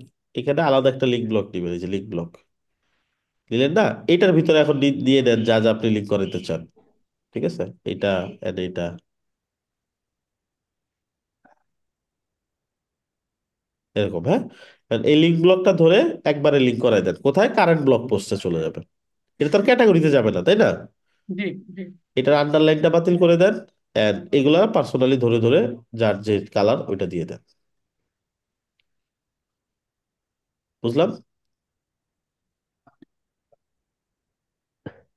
এখানে আলাদা একটা লিঙ্ক ব্লক নিবেন, এই যে লিঙ্ক ব্লক নিলেন না, এটার ভিতরে এখন দিয়ে দেন যা যা আপনি লিঙ্ক করাতে চান। ঠিক আছে? এটা and এটা এরকম। হ্যাঁ, আর এই লিঙ্ক ব্লকটা ধরে একবারে লিঙ্ক করাই দেন কোথায়, কারেন্ট ব্লক পোস্টে চলে যাবে। এটা তার ক্যাটাগরিতে যাবে না, তাই না? জি জি। এটার আন্ডারলাইনটা বাতিল করে দেন, এন্ড এগুলা পার্সোনালি ধরে ধরে যার যে কালার ওইটা দিয়ে দেন। বুঝলাম?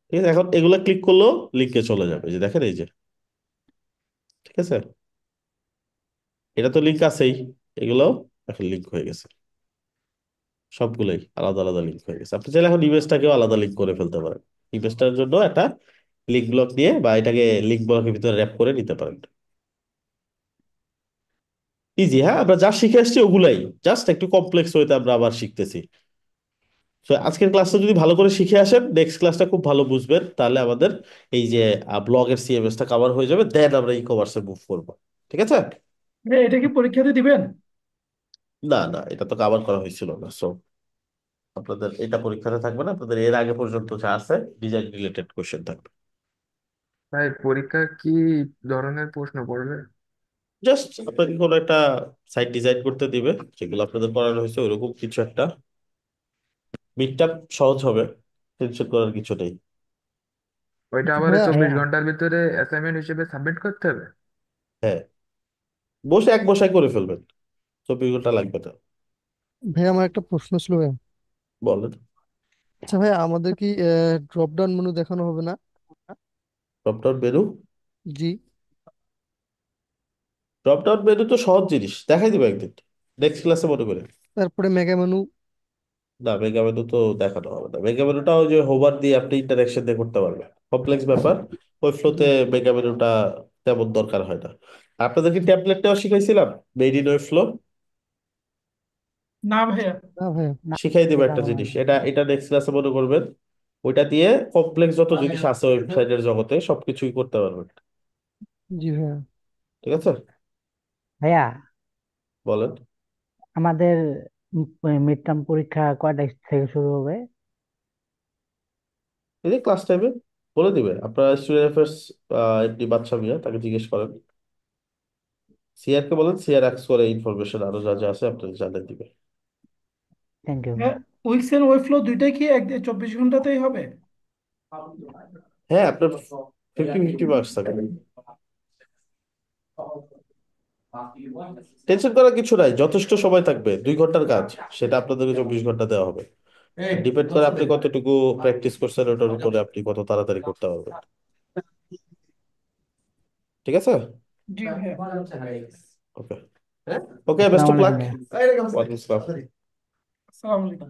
ঠিক আছে, এখন এগুলা ক্লিক করলেও লিঙ্কে চলে যাবে, এই যে দেখেন এই যে। ঠিক আছে, এটা তো লিঙ্ক আছেই, এগুলোও এখন লিঙ্ক হয়ে গেছে, সবগুলোই আলাদা আলাদা লিঙ্ক হয়ে গেছে। আপনি চাইলে এখন ইমেজটাকেও আলাদা লিঙ্ক করে ফেলতে পারেন, ইমেজটার জন্য একটা লিঙ্ক ব্লক দিয়ে, বা এটাকে লিঙ্ক ব্লকের ভিতরে র্যাপ করে নিতে পারেন। ইজি। হ্যাঁ, আমরা যা শিখে আসছি ওগুলাই, জাস্ট একটু কমপ্লেক্স ওয়েতে আমরা আবার শিখতেছি। তো আজকের ক্লাসটা যদি ভালো করে শিখে আসেন, নেক্সট ক্লাসটা খুব ভালো বুঝবেন, তাহলে আমাদের এই যে ব্লগের সিএমএসটা কভার হয়ে যাবে, দেন আমরা ই কমার্সে মুভ করবো। ঠিক আছে? ভাইয়া এটা কি পরীক্ষাতে দিবেন? না না, এটা তো কভার করা হয়েছিল না, সো আপনাদের এটা পরীক্ষাতে থাকবে না, আপনাদের এর আগে পর্যন্ত যা আছে ডিজাইন রিলেটেড কোশ্চেন থাকবে। ভাই পরীক্ষা কি ধরনের প্রশ্ন পড়বে? জাস্ট আপনাকে কোনো একটা সাইট ডিজাইন করতে দিবে, যেগুলো আপনাদের করানো হয়েছে ওইরকম কিছু একটা। মিডটা সহজ হবে, টেনশন করার কিছু নেই। ওইটা আচ্ছা আবার ভাইয়া, 24 ঘন্টার ভিতরে অ্যাসাইনমেন্ট হিসেবে সাবমিট করতে হবে? হ্যাঁ, বসে এক বসায় করে ফেলবেন, 24 ঘন্টা লাগবে না। ভাইয়া আমার একটা প্রশ্ন ছিল ভাইয়া। বলেন। আচ্ছা ভাইয়া, আমাদের কি ড্রপ ডাউন মেনু দেখানো হবে না? Drop down menu? জি। ড্রপ ডাউন মেনু তো সহজ জিনিস, দেখাই দিবো একদিন, নেক্সট ক্লাসে মনে করে। তারপরে মেগা মেনু। না, মেগা মেনু তো দেখানো হবে না। মেগা মেনুটা ওই যে হোভার দিয়ে আপনি ইন্টারেকশন দিয়ে করতে পারবেন, কমপ্লেক্স ব্যাপার। ওই ফ্লোতে মেগা মেনুটা তেমন দরকার হয় না। আপনাদেরকে ট্যাবলেটটাও শিখাইছিলাম, মেড ইন ওয়েব ফ্লো। না ভাইয়া। না ভাইয়া। না, শিখাই দিব একটা শেখানো জিনিস, হয়নি। এটা এটা নেক্সট ক্লাসে মনে করবেন। ওইটা দিয়ে কমপ্লেক্স যত জিনিস আছে ওয়েবসাইটের জগতে সবকিছুই করতে পারবেন। জি ভাইয়া। ঠিক আছে, ভাইয়া, বলেন। আমাদের মিড টার্ম পরীক্ষা কয়টা থেকে শুরু হবে? এই যে ক্লাস টাইমে বলে দিবে। আপনার স্টুডেন্ট অ্যাফেয়ার্স এমডি বাদশা মিয়া, তাকে জিজ্ঞেস করেন। সিআর কে বলেন, সিআর অ্যাক্স করে ইনফরমেশন আরো যা যা আছে আপনাদের জানিয়ে দিবে। থ্যাংক ইউ ভাই। হ্যাঁ, উইকস এন্ড ওয়েব ফ্লো দুইটাই কি 24 ঘন্টাতেই হবে? হ্যাঁ, আপনার 50-50 মার্কস থাকে। টেনশন করার কিছু নাই, যথেষ্ট সময় থাকবে, 2 ঘন্টার কাজ। সেটা আপনাদেরকে 24 ঘন্টা দেওয়া হবে। ডিপেন্ড করে আপনি কতটুকু প্র্যাকটিস করছেন, ওটার উপরে আপনি কত তাড়াতাড়ি করতে পারবেন। ঠিক আছে, জি ভাইয়া। ওকে। ওকে, বেস্ট আসসালামু অফ লাক। আলাইকুম ভাইয়া। ওয়ালাইকুম আসসালাম। আসসালামু আলাইকুম।